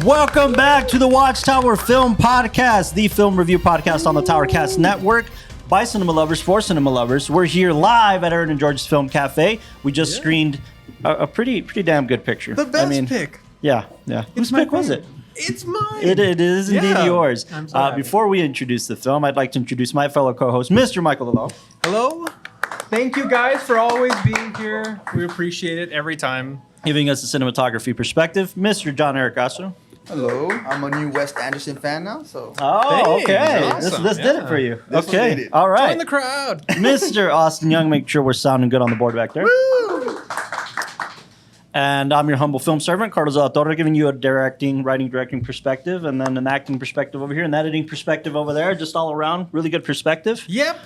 Welcome back to the WatchTower Film Podcast, the film review podcast on the Towercast Network by cinema lovers for cinema lovers. We're here live at Aaron and George's Film Cafe. We just screened a pretty damn good picture. The best pick. Yeah. Whose pick was it? It's mine. It is indeed yours. I'm so before we introduce the film, I'd like to introduce my fellow co-host, Mr. Michael Lalo. Hello. Thank you guys for always being here. We appreciate it every time. Giving us a cinematography perspective, Mr. John Eric Castro. Hello, I'm a new Wes Anderson fan now, so. Oh, okay. Awesome. This did it for you. This one Okay, did it. all right. Join the crowd. Mr. Austin Young, make sure we're sounding good on the board back there. Woo! And I'm your humble film servant, Carlos Autor, giving you a writing, directing perspective, and then an acting perspective over here, an editing perspective over there, just all around, really good perspective. Yep.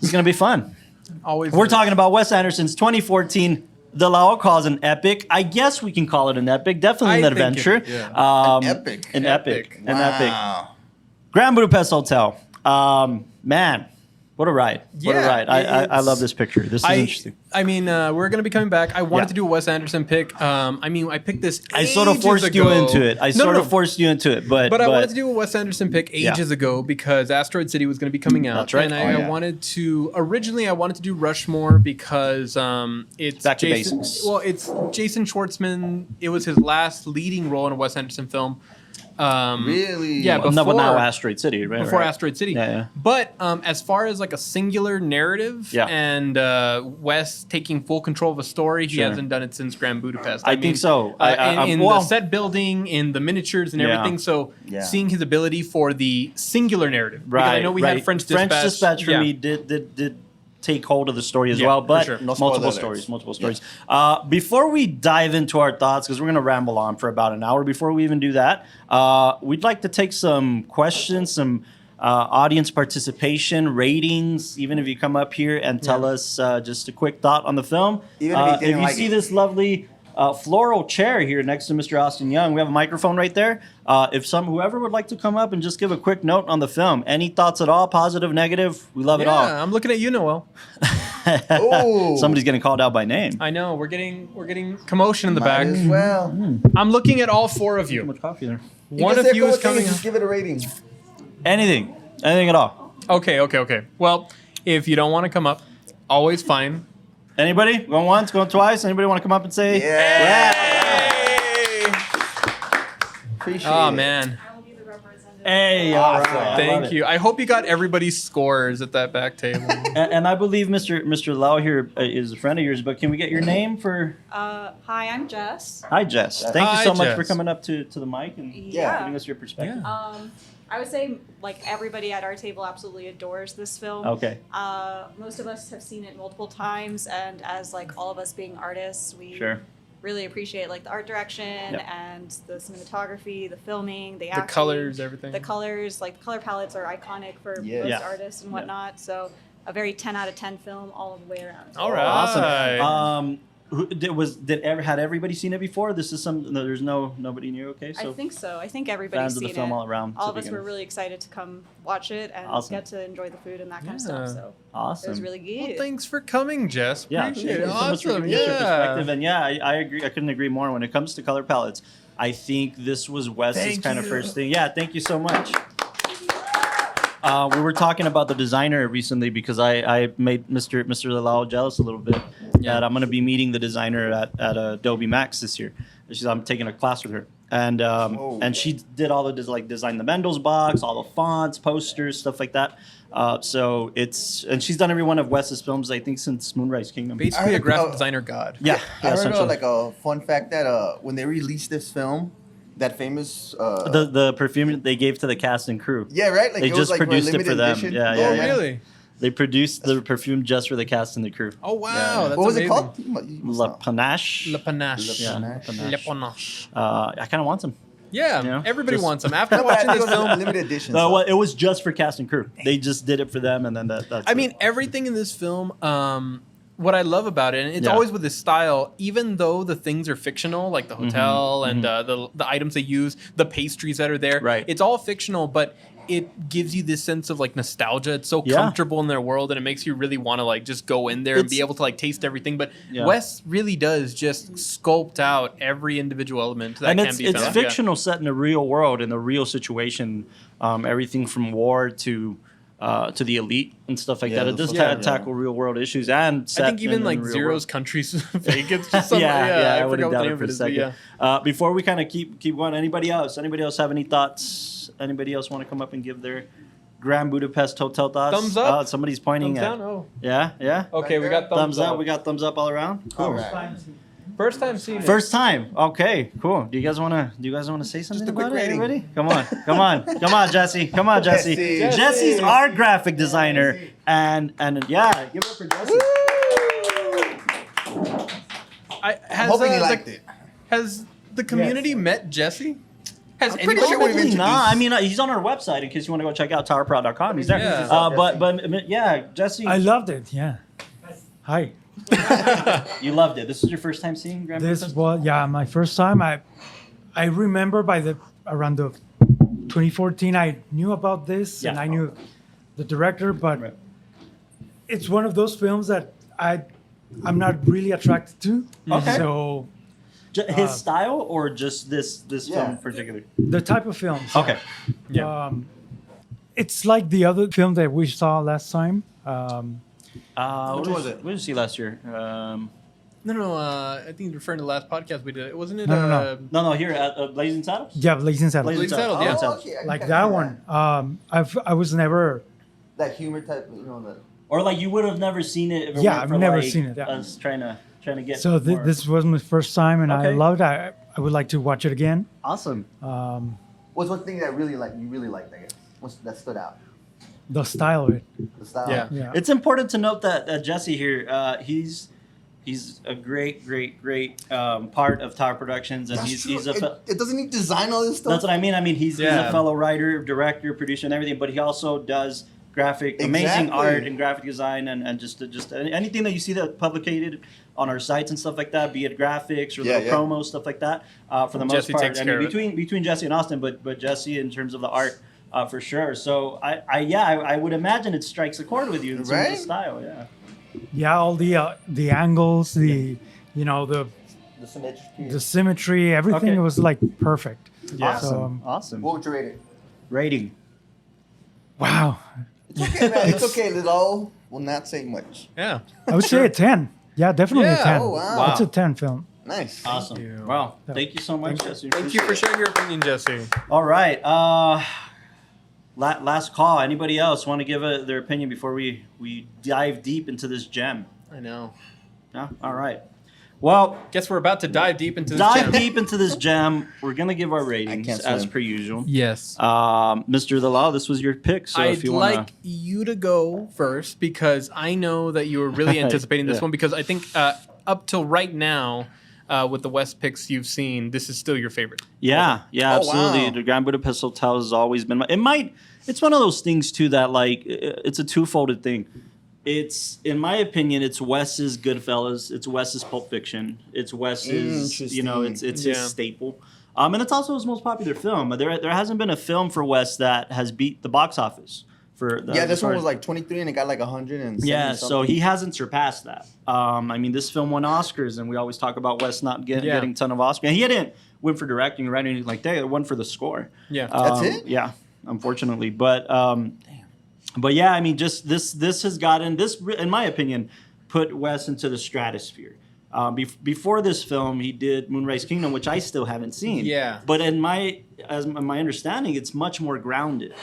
It's going to be fun. Always. We're talking about Wes Anderson's 2014, the Lao calls an epic. I guess we can call it an epic. Definitely an adventure. An epic. An epic. Wow. Grand Budapest Hotel. Man, what a ride. What a Yeah, ride. I love this picture. This is interesting. I mean, we're going to be coming back. I wanted to do a Wes Anderson pick. I picked this I sort of forced you into it. But I wanted to do a Wes Anderson pick ages ago because Asteroid City was going to be coming out. That's right. And I wanted to do Rushmore because it's Back to Jason. basics. Well, it's Jason Schwartzman. It was his last leading role in a Wes Anderson film. Really? Yeah, before now Asteroid City, right? Before right. Asteroid City. Yeah. But as far as like a singular narrative and Wes taking full control of a story, he hasn't done it since Grand Budapest. I think so. In the set building, in the miniatures and everything. So seeing his ability for the singular narrative. Right. Because I know we had French Dispatch. French Dispatch for me did take hold of the story as well, but multiple stories. Before we dive into our thoughts, because we're going to ramble on for about an hour, before we even do that, we'd like to take some questions, some audience participation, ratings, even if you come up here and tell us just a quick thought on the film. Even if you see this lovely floral chair here next to Mr. Austin Young, we have a microphone right there. Whoever would like to come up and just give a quick note on the film. Any thoughts at all, positive, negative? We love it all. Yeah, I'm looking at you, Noel. Oh. Somebody's getting called out by name. I know, we're getting commotion in the Might back. as well. I'm looking at all four of Too you. much coffee there. One of you is coming. Just give it a rating. Anything at all. Okay. Well, if you don't want to come up, always fine. Anybody? Going once, going twice? Anybody want to come up and say? Appreciate it. Oh man. I will be the representative. Hey, all right. Thank you. I hope you got everybody's scores at that back table. And I believe Mr. Lau here is a friend of yours, but can we get your name for? Hi, I'm Jess. Hi, Jess. Thank you Hi, so much for Jess. coming up to the mic and giving us your perspective. I would say like everybody at our table absolutely adores this film. Okay. Most of us have seen it multiple times, and as like all of us being artists, we really appreciate like the art direction and the cinematography, the filming, the acting, colors, everything. The colors, like the color palettes are iconic for most artists and whatnot. So a very 10 out of 10 film all the way around. All right. Awesome. Had everybody seen it before? This is there's nobody new. Okay, so I think so. I think everybody's fans of seen the film it. all around. All of us were really excited to come watch it and get to enjoy the food and that kind of stuff. So awesome. it was really good. Well, thanks for coming, Jess. Appreciate it. Thank you so much for Awesome. giving us your perspective. And I agree. I couldn't agree more. When it comes to color palettes, I think this was Wes's kind of first thing. Yeah, thank you so much. We were talking about the designer recently because I made Mr. Lalao jealous a little bit that I'm going to be meeting the designer at Adobe Max this year. I'm taking a class with her, and she did all the design the Mendel's box, all the fonts, posters, stuff like that. And she's done every one of Wes's films I think since Moonrise Kingdom. Basically, a graphic designer god. Yeah, I heard essentially. like a fun fact that when they released this film, that famous the perfume they gave to the cast and crew. Yeah, right. Like They it was just like for a produced it limited for them. edition. Yeah. Really? They produced the perfume just for the cast and the crew. Oh wow, that's What was amazing. it called? La Panache. Le Panache. Yeah, Le Le Panache. Le Panache. Panache. I kind of want some. Yeah, Yeah, everybody just- wants them. After No, but I watching think this it was a film, limited edition. No, well, it was just for cast and crew. They just did it for them, and then that's. I mean, everything in this film, what I love about it, and it's always with this style, even though the things are fictional, like the hotel and the items they use, the pastries that are there, Right. it's all fictional, but it gives you this sense of like nostalgia. It's so comfortable in their world, and it makes you really want to like just go in there and be able to like taste everything. But Wes really does just sculpt out every individual element that can be found. It's fictional, set in the real world, in the real situation. Everything from war to the elite and stuff like that. It does tackle real world issues, and I think even like Zero's country's fake. It's just something. I forgot what the name of it is. Before we kind of keep going, anybody else have any thoughts? Anybody else want to come up and give their Grand Budapest Hotel thoughts? Thumbs up. Somebody's pointing thumbs at. down? Oh. Yeah. Okay, we got thumbs up. We got thumbs up all around. Cool. First time seeing it. First time. Okay, cool. Do you guys want to say something Just a quick about it? rating. Everybody? Come on, Jesse. Come on, Jesse. Jesse's our graphic designer, and yeah, give it up for Jesse. I'm hoping he liked it. Has the community met Jesse? Has pretty anybody sure met we've him? introduced- Nah, I mean, he's on our website in case you want to go check out towerproud.com. He's there. Yeah. But yeah, Jesse, I loved it. Yeah. Hi. you loved it. This was your first time seeing Grand This Budapest? was my first time. I remember around the 2014 I knew about this and I knew the director, but it's one of those films that I'm not really attracted to. Okay. So His style or just this film in particular? the type of films. Okay. It's like the other film that we saw last time. Which was it? What did you see last year? No. I think he's referring to the last podcast we did. Wasn't it? No. No, here at Blazing Saddles? Yeah, Blazing Saddles. Blazing Saddles, yeah. Saddles. Okay, I Like can that see one. I was never. That humor type, the. Or like you would have never seen it if it Yeah, weren't I've for never like seen it, yeah. us trying to get So more. this was my first time, and I Okay. loved it. I would like to watch it again. Awesome. What's one thing that you really liked, I guess? That stood out? The style of it. The style? Yeah. Yeah. It's important to note that Jesse here, he's a great part of Tower Productions, and That's he's true. a It doesn't need design all this stuff? that's what I mean. I mean, he's a Yeah. fellow writer, director, producer, and everything, but he also does amazing Exactly. art and graphic design, and just anything that you see that publicated on our sites and stuff like that, be it graphics or little promos, stuff like that. For the most Jesse part, takes I care mean, of it. between Jesse and Austin, but Jesse in terms of the art. For sure. So I would imagine it strikes a chord with you in terms Right? of style. Yeah. Yeah, all the angles, the The symmetry, everything Okay. was like perfect. Yeah. Awesome. So, Awesome. What would you rate it? Rating. wow, It's okay, man. It's okay. Lilo will not say much. Yeah. I would say a 10. Yeah, definitely Yeah. a 10. Oh, wow. It's a 10 film. Nice. Awesome. you. Wow. Thank you so much, Jesse. Thank you for sharing your opinion, Jesse. All right. Last call. Anybody else want to give their opinion before we dive deep into this gem? I know. No? All right. Well, Guess we're about to dive deep into this dive gem. deep into this gem. We're gonna give our ratings can't as swim. per usual. Yes. Mr. Dalal, this was your pick. So I'd if you want like you to go first because I know that you were really anticipating this Yeah. one because I think up till right now, with the West picks you've seen, this is still your favorite. Yeah, Oh, absolutely. wow. The Grand Budapest Hotel has always been. It's one of those things too that like it's a two-folded thing. It's, in my opinion, it's Wes's Goodfellas. It's Wes's Pulp Fiction. It's Wes's, it's Yeah. his staple. And it's also his most popular film. There hasn't been a film for Wes that has beat the box office. This one was like 23 and it got like 170 Yeah, so something. he hasn't surpassed that. I mean, this film won Oscars, and we always talk about Wes not getting a ton of Oscars. And he didn't win for directing or writing anything like that. It won for the score. Yeah. That's it? Yeah, unfortunately. But yeah, I mean, just this has gotten this, in my opinion, put Wes into the stratosphere. Before this film, he did Moonrise Kingdom, which I still haven't seen. Yeah. But in my understanding, it's much more grounded.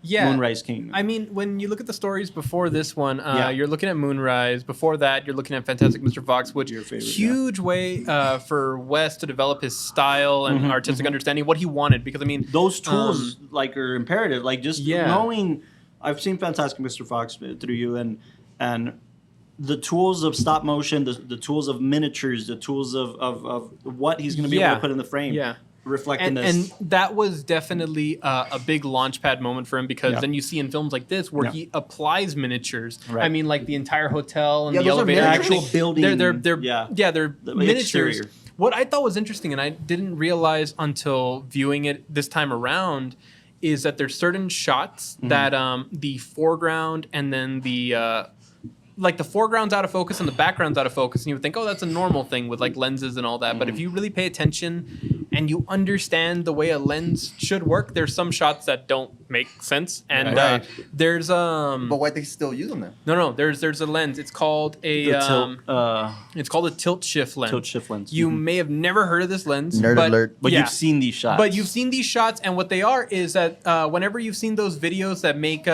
Yeah. Moonrise Kingdom. I mean, when you look at the stories before this one, Yeah. you're looking at Moonrise. Before that, you're looking at Fantastic Mr. Fox, which Your favorite, huge way for Wes to develop his style and artistic understanding, what he wanted. Because I mean, Those tools are imperative. Like just Yeah. knowing, I've seen Fantastic Mr. Fox through you, and the tools of stop motion, the tools of miniatures, the tools of what he's going to be able to put in the frame. Yeah. Reflecting and this. that was definitely a big launchpad moment for him because Yeah. then you see in films like this where Yeah. he applies miniatures. Right. I mean, like the entire hotel and Yeah, the those are elevator. miniatures? Actual building. They're The miniatures. exterior. What I thought was interesting, and I didn't realize until viewing it this time around, is that there's certain shots that the foreground and then the like the foreground's out of focus and the background's out of focus, and you would think, oh, that's a normal thing with like lenses and all that. But if you really pay attention and you understand the way a lens should work, there's some shots that don't make sense. And there's But why they still use them then? No, there's a lens. It's called a it's called a tilt shift lens. Tilt shift lens. You may have never heard of this lens. Nerd alert. But you've seen these shots. But you've seen these shots, and what they are is that whenever you've seen those videos that make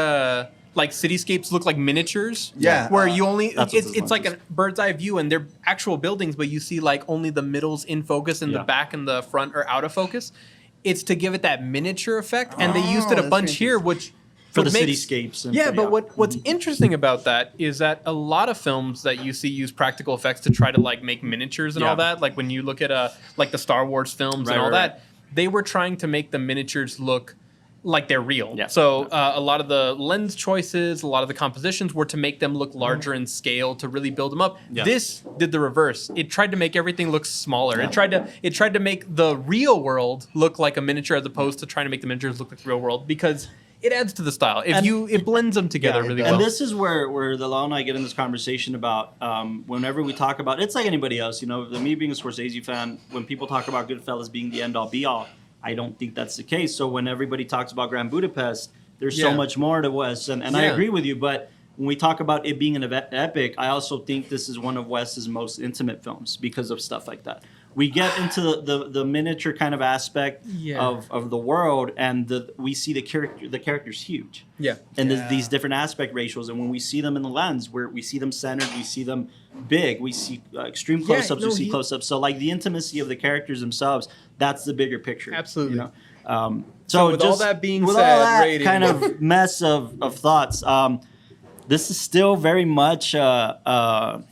like cityscapes look like miniatures, where you only it's like a bird's eye view, and they're actual buildings, but you see like only the middles in focus and the back and the front are out of focus. It's to give it that miniature effect, and they used it a bunch here, which for the cityscapes. And but what's interesting about that is that a lot of films that you see use practical effects to try to like make miniatures and all that. Like when you look at like the Star Wars films and all that, they were trying to make the miniatures look like they're real. So a lot of the lens choices, a lot of the compositions were to make them look larger in scale to really build them up. This did the reverse. It tried to make everything look smaller. It tried to make the real world look like a miniature as opposed to trying to make the miniatures look like the real world, because it adds to the style. It blends them together really well. And this is where the Law and I get in this conversation about whenever we talk about, it's like anybody else, me being a Scorsese fan, when people talk about Goodfellas being the end all be all, I don't think that's the case. So when everybody talks about Grand Budapest, there's so much more to Wes, and I agree with you. But when we talk about it being an epic, I also think this is one of Wes's most intimate films because of stuff like that. We get into the miniature kind of aspect of the world, and we see the characters huge. And these different aspect ratios, and when we see them in the lens, where we see them centered, we see them big, we see extreme close-ups, we see close-ups. So like the intimacy of the characters themselves, that's the bigger picture. Absolutely. So with just, all that being with said, all that rating. kind of mess of thoughts, this is still very much a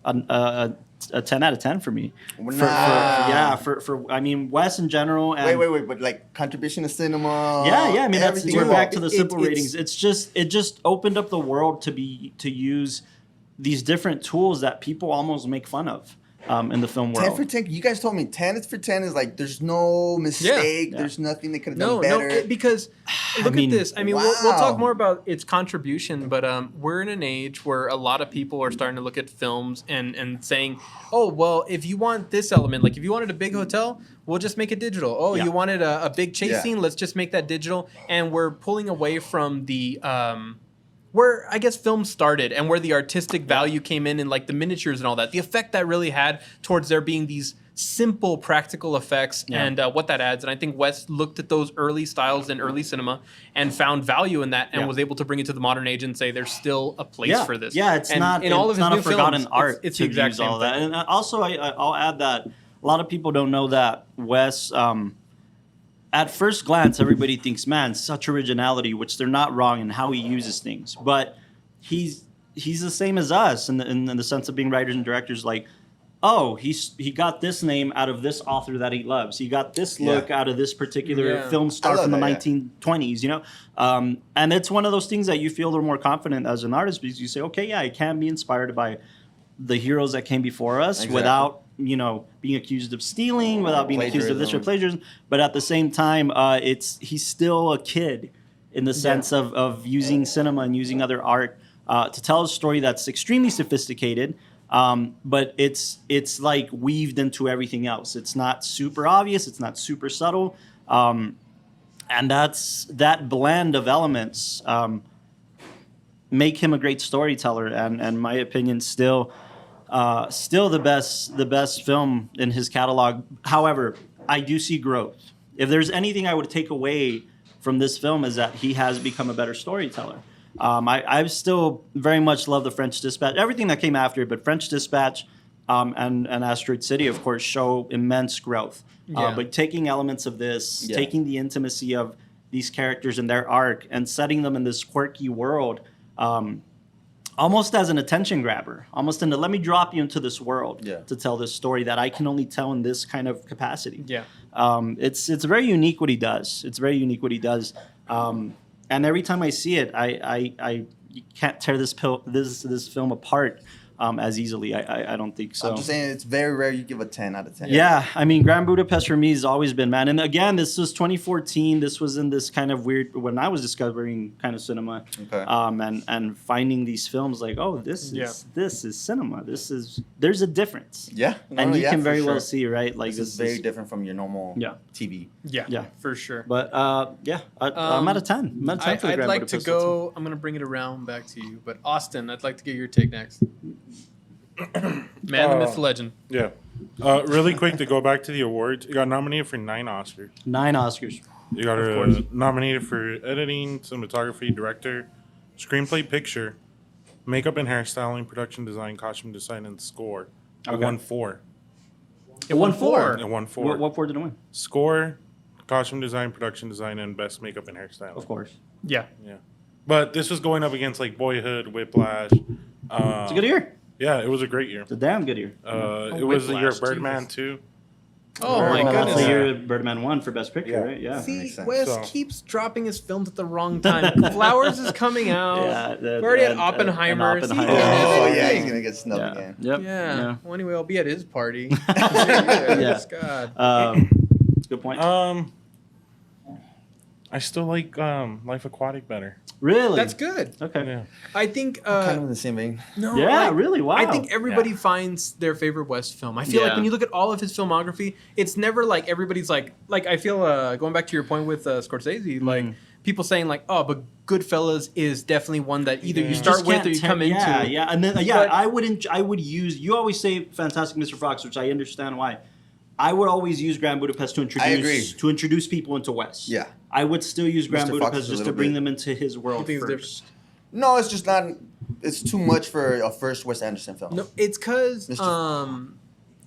10 out of 10 for me. I mean, Wes in general. And wait, but like contribution to cinema. I mean, we're back to the simple ratings. It just opened up the world to use these different tools that people almost make fun of in the film world. 10 for 10. You guys told me 10 is for 10 is like there's no mistake. There's nothing they could have done better. Because look at this. I mean, we'll talk more about its contribution, but we're in an age where a lot of people are starting to look at films and saying, oh, well, if you want this element, like if you wanted a big hotel, we'll just make it digital. Oh, you wanted a big chase scene, let's just make that digital. And we're pulling away from the where I guess film started and where the artistic value came in and like the miniatures and all that. The effect that really had towards there being these simple practical effects and what that adds. And I think Wes looked at those early styles in early cinema and found value in that and was able to bring it to the modern age and say there's still a place for this. It's and not in all of his not new a forgotten films, art it's to the exact use same all that. thing. And also I'll add that a lot of people don't know that Wes at first glance, everybody thinks, man, such originality, which they're not wrong in how he uses things. But he's the same as us in the sense of being writers and directors. Like, oh, he got this name out of this author that he loves. He got this look out of this particular film star from the 1920s, And it's one of those things that you feel they're more confident as an artist because you say, okay, I can be inspired by the heroes that came before us without being accused of stealing, without being accused of this or plagiarism. But at the same time, he's still a kid in the sense of using cinema and using other art to tell a story that's extremely sophisticated, but it's like weaved into everything else. It's not super obvious. It's not super subtle. And that blend of elements make him a great storyteller. And in my opinion, still the best film in his catalog. However, I do see growth. If there's anything I would take away from this film is that he has become a better storyteller. I still very much love the French Dispatch, everything that came after it, but French Dispatch and Asteroid City, of course, show immense growth. But taking elements of this, taking the intimacy of these characters and their arc and setting them in this quirky world, almost as an attention grabber, almost let me drop you into this world to tell this story that I can only tell in this kind of capacity. It's very unique what he does. And every time I see it, you can't tear this film apart as easily. I don't think so. I'm just saying it's very rare you give a 10 out of 10. Yeah, I mean, Grand Budapest for me has always been, man. And again, this was 2014. This was in this kind of weird, when I was discovering kind of cinema, and finding these films like, oh, this is cinema. There's a difference. Yeah, and you can very well see, right? Like this is very different from your normal TV. Yeah, for sure. But I'm at a 10. I'm at a 10 for the I'd Grand like Budapest to go. Hotel. I'm gonna bring it around back to you, but Austin, I'd like to get your take next. Man, the myth, legend. Yeah. Really quick to go back to the awards. You got nominated for 9 Oscars. 9 Oscars. You got nominated for editing, cinematography, director, screenplay, picture, makeup and hairstyling, production design, costume design, and score. It won 4. It won 4. It won 4. What 4 did it win? Score, costume design, production design, and best makeup and hairstyling. Of course. Yeah. But this was going up against like Boyhood, Whiplash. It's a good year. Yeah, it was a great year. It's a damn good year. It was the year of Birdman too. Oh my That's goodness. the year Birdman won for Best Picture, right? Yeah. See, Wes keeps dropping his films at the wrong time. Flowers is coming out. We already had Oppenheimer. Oh yeah, he's gonna get snubbed again. Yep. Yeah. Well, anyway, I'll be at his party. God. Good point. I still like Life Aquatic better. Really? That's good. Okay. Yeah. I think kind of in the same vein. No. Yeah, like, really? Wow. I think everybody finds their favorite West film. I feel like when you look at all of his filmography, it's never like everybody's like I feel going back to your point with Scorsese, like people saying like, oh, but Goodfellas is definitely one that either you start with or you come into. Yeah, and then I would use. You always say Fantastic Mr. Fox, which I understand why. I would always use Grand Budapest to introduce people into West. Yeah. I would still use Grand Mr. Budapest just to bring them into his world first. No, it's just not. It's too much for a first Wes Anderson film. No, it's because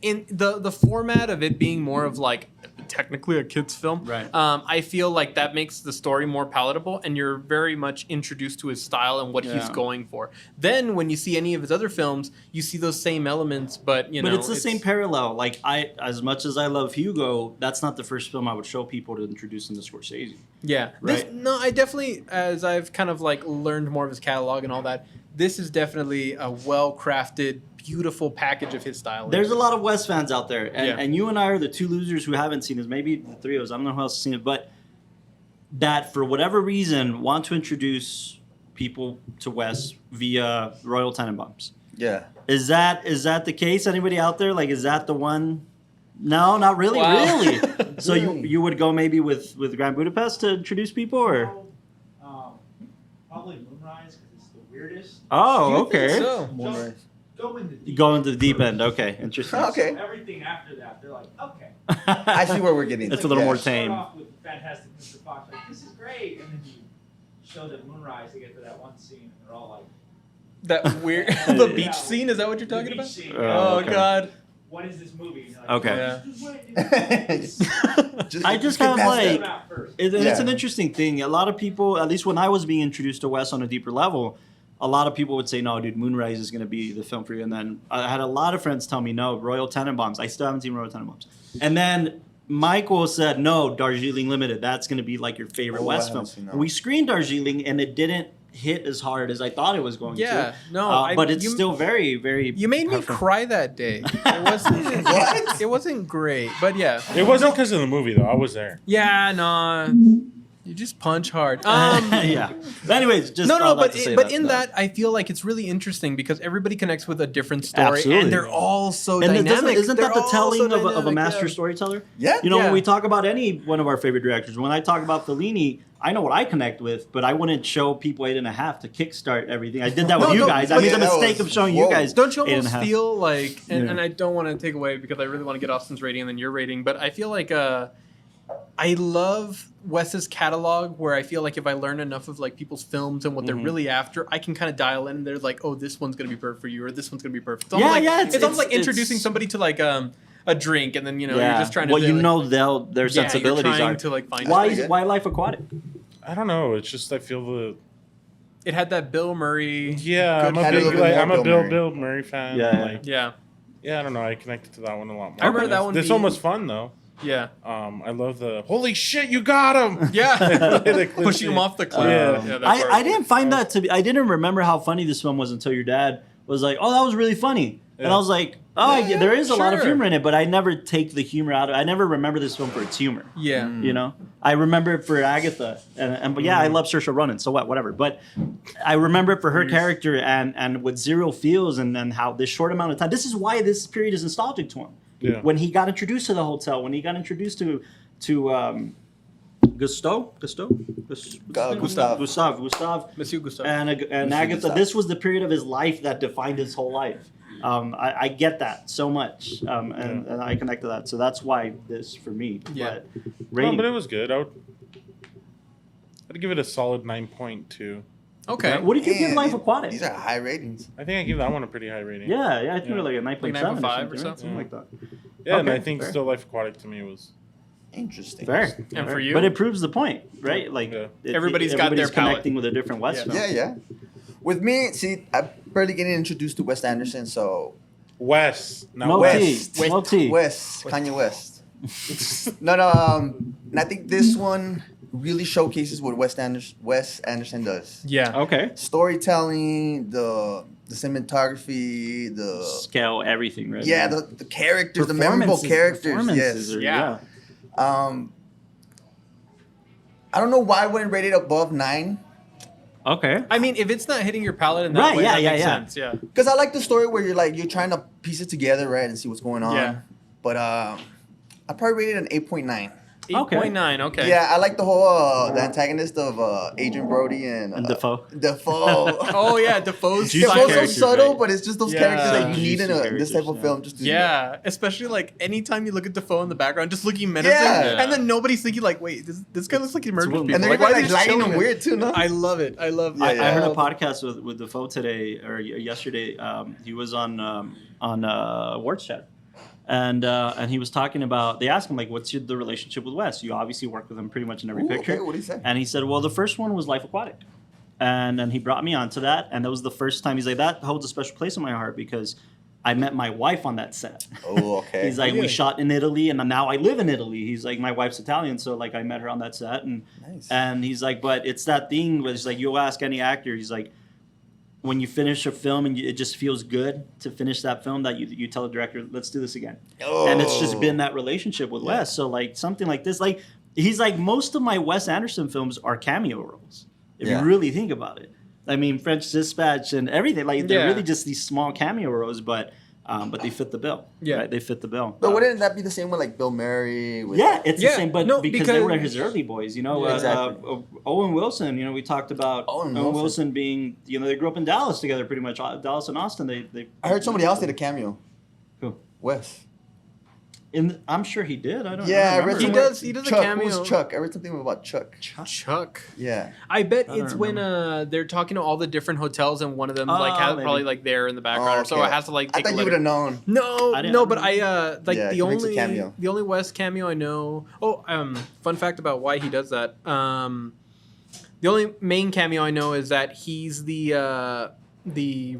in the format of it being more of like technically a kid's film, right? I feel like that makes the story more palatable, and you're very much introduced to his style and what he's going for. Then when you see any of his other films, you see those same elements, but you know, it's the same parallel. Like as much as I love Hugo, that's not the first film I would show people to introduce them to Scorsese. Yeah, right. I definitely, as I've kind of like learned more of his catalog and all that, this is definitely a well-crafted, beautiful package of his style. There's a lot of Wes fans out there, and you and I are the two losers who haven't seen it. Maybe the three of us. I don't know who else has seen it, but that for whatever reason want to introduce people to Wes via Royal Tenenbaums. Yeah. Is that the case? Anybody out there? Like, is that the one? No, not really. Wow. Really? So you would go maybe with Grand Budapest to introduce people, or? Probably Moonrise because it's the weirdest. Oh, okay. So. Moonrise. Go into You go into the deep end. Okay, interesting. Okay. So everything after that, they're like, okay. I see where we're getting. It's a little more Start tame. off with Fantastic Mr. Fox, like this is great, and then you show them Moonrise to get to that one scene, and they're all like, That weird, the beach scene. Is that what you're talking about? Scene, Oh okay. God. What is this movie? And you're like, Okay. Yeah. Just wait. I just get kind of past like, Come out first. it's an interesting thing. A lot of people, at least when I was being introduced to Wes on a deeper level, a lot of people would say, no, dude, Moonrise is going to be the film for you. And then I had a lot of friends tell me, no, Royal Tenenbaums. I still haven't seen Royal Tenenbaums. And then Michael said, no, Darjeeling Limited. That's going to be like your favorite Wes film. And we screened Darjeeling, and it didn't hit as hard as I thought it was going to. Yeah, no, but it's still very, very. You made me cry that day. It wasn't. What? It wasn't great, but yeah. It wasn't because of the movie though. I was there. Yeah, no. You just punch hard. Yeah. But anyways, just but in that, I feel like it's really interesting because everybody connects with a different story, Absolutely. and they're all so and dynamic. Isn't They're that the all telling so of a dynamic, master yeah. storyteller? Yeah. You know, Yeah. when we talk about any one of our favorite directors, when I talk about Fellini, I know what I connect with, but I wouldn't show people 8.5 to kickstart everything. I did that with you guys. I made the mistake of showing you guys. Don't you almost 8.5. feel like, and I don't want to take away because I really want to get Austin's rating and then your rating, but I feel like I love Wes's catalog where I feel like if I learn enough of like people's films and what they're really after, I can kind of dial in and they're like, oh, this one's going to be perfect for you or this one's going to be perfect. It's almost it's almost like introducing somebody to like a drink and then, you know, you're just trying to their sensibilities you're are. to like find Why Life Aquatic? I don't know. It's just I feel it had that Bill Murray. Yeah, I'm a Bill Murray fan. Yeah. Yeah, I don't know. I connected to that one a lot more. I remember that one This one was fun though. Yeah. I love the holy shit, you got him. Yeah. The Pushing him off the cliff. Yeah. I didn't find that to be. I didn't remember how funny this film was until your dad was like, "Oh, that was really funny," and I was like, "Oh, yeah, there is a lot of humor in it," but I never take the humor out of it. I never remember this film for its humor. Yeah. You know, I remember it for Agatha, but yeah, I love Saoirse Ronan, so whatever. But I remember it for her character and what Zero feels, and then how this short amount of time. This is why this period is nostalgic to him. Yeah. When he got introduced to the hotel, when he got introduced to Gustav, Monsieur Gustav. and Agatha. Gustav. This was the period of his life that defined his whole life. I get that so much, and I connect to that. So that's why this for me. Yeah. But rating. but it was good. I'd give it a solid 9.2. Okay. What did you give Man, Life Aquatic? These are high ratings. I think I give that one a pretty high rating. Yeah, I think we're like a 9.7 9.5 or or something. something like that. Yeah, and Okay, I think fair. still Life Aquatic to me was. Interesting. Fair. And for you? But it proves the point, right? Like Everybody's got their palate. connecting with a different West film. Yeah. With me, see, I'm barely getting introduced to Wes Anderson, so Wes. Not No Wes. tea. No tea. Kanye West. No, and I think this one really showcases what Wes Anderson does. Yeah. Okay. Storytelling, the cinematography, the Scale, everything, right? the characters, the memorable characters. Performances Yes. are- Yeah. I don't know why I wouldn't rate it above 9. Okay. I mean, if it's not hitting your palate in that Right, way, yeah, that yeah, makes yeah. sense. Yeah. Because I like the story where you're trying to piece it together, right, and see what's going on. Yeah. But I probably rated an 8.9. 8.9. Okay. Yeah, I like the whole the antagonist of Adrian Brody and Defoe. Defoe. Oh yeah, Defoe's Juicy Defoe's so characters, subtle, right? but it's just those Yeah. characters that you need Juicy in this characters, type of yeah. film. Just to, Yeah, especially like anytime you look at Defoe in the background, just looking menacing, Yeah. and then nobody's thinking like, wait, this guy looks like he murders Will- people. and they're Like, even why are like they just lighting showing him weird too, no? I love it. I love. Yeah, I heard a yeah. podcast with Defoe today or yesterday. He was on WatchTower, and he was talking about. They asked him like, "What's the relationship with Wes? You obviously work with him pretty much in every Ooh, picture." okay, what did he say? And he said, "Well, the first one was Life Aquatic," and then he brought me onto that, and that was the first time. He's like, "That holds a special place in my heart because I met my wife on that set." Oh, okay. He's like, we Really? shot in Italy, and now I live in Italy. He's like, my wife's Italian, so like I met her on that set, and Nice. and he's like, but it's that thing where it's like you'll ask any actor. He's like, when you finish a film and it just feels good to finish that film, that you tell the director, let's do this again. And it's just been that relationship with Wes. So like something like this, like he's like most of my Wes Anderson films are cameo roles. If Yeah. you really think about it, I mean French Dispatch and everything, like they're Yeah. really just these small cameo roles, but they fit the bill. Yeah. Right? They fit the bill. But wouldn't that be the same with like Bill Murray? With, Yeah, it's Yeah, the same, but no, because they were because- his early boys, you know. Yeah, exactly. Owen Wilson, you know, we talked about Owen Owen Wilson. Wilson being, you know, they grew up in Dallas together, pretty much. Dallas and Austin. They. I heard somebody else did a cameo. Who? Wes. I'm sure he did. I don't. Yeah, I I read remember. He somewhere- does a Chuck. cameo. Who's Chuck? I read something about Chuck. Chuck. Yeah. I bet I don't it's when they're talking to all the different hotels and one of them Oh, like has maybe. probably like there in the background, Oh, so okay. it has to like. I Take a thought you letter. would have known. No, I didn't- no, but I like Yeah, the he makes a cameo. only West cameo I know. Oh, fun fact about why he does that. The only main cameo I know is that he's the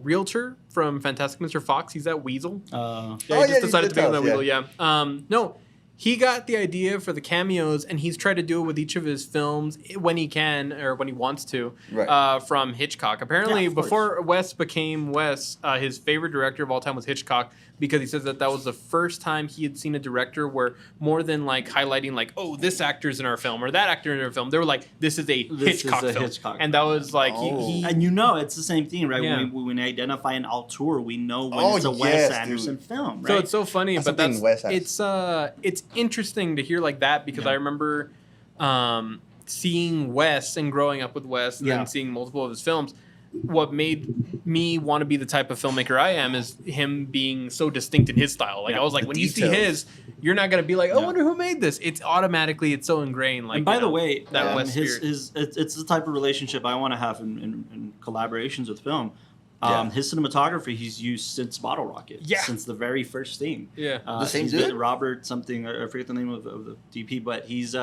realtor from Fantastic Mr. Fox. He's that Weasel. Yeah, Oh, he yeah, just he decided did to become tell that us, Weasel. Yeah. No, he got the idea for the cameos, and he's tried to do it with each of his films when he can or when he wants to. Right. From Hitchcock. Apparently, Yeah, of course. before Wes became Wes, his favorite director of all time was Hitchcock because he says that was the first time he had seen a director where more than like highlighting like, oh, this actor's in our film or that actor in our film, they were like, this is a This Hitchcock is a film. Hitchcock And that was like, he And you know, it's the same thing, right? Yeah. When we identify an auteur, we know when Oh, it's a yes, Wes dude. Anderson film, right? So it's so funny, That's but something Wes has. it's interesting to hear like that because Yeah. I remember seeing Wes and growing up with Wes and Yeah. then seeing multiple of his films. What made me want to be the type of filmmaker I am is him being so distinct in his style. Like Yeah, I was like, the when you see details. his, you're not gonna be like, oh, I Yeah. wonder who made this. It's automatically, it's so ingrained. Like, and by you the know, way, that Wes his, spirit. it's the type of relationship I want to have in collaborations with film. Yeah. His cinematography he's used since Bottle Rocket, Yeah. since the very first thing. Yeah. The same he's dude? been Robert something, I forget the name of the DP, but he's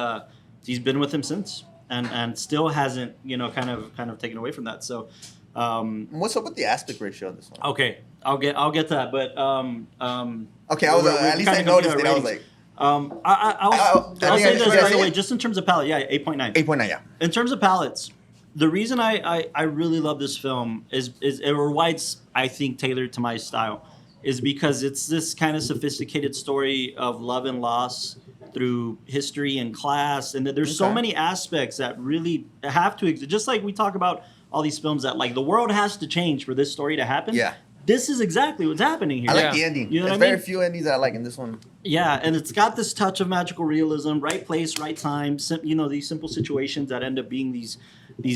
been with him since, and still hasn't, you know, kind of taken away from that. So, What's up with the aspect ratio on this one? okay, I'll get to that, but Okay, I was we're at least I kinda noticed comparing it. I was ratings. like I'll I say think this I right see away, it. just in terms of palette, yeah, 8.9. 8.9. Yeah. In terms of palettes, the reason I really love this film is or why it's, I think, tailored to my style is because it's this kind of sophisticated story of love and loss through history and class, and there's so many aspects that really have to exist. Just like we talk about all these films that like the world has to change for this story to happen. Yeah. This is exactly what's happening here. I like the ending. You know There's what I very mean? few endings that I like in this one. Yeah, and it's got this touch of magical realism, right place, right time. You know, these simple situations that end up being these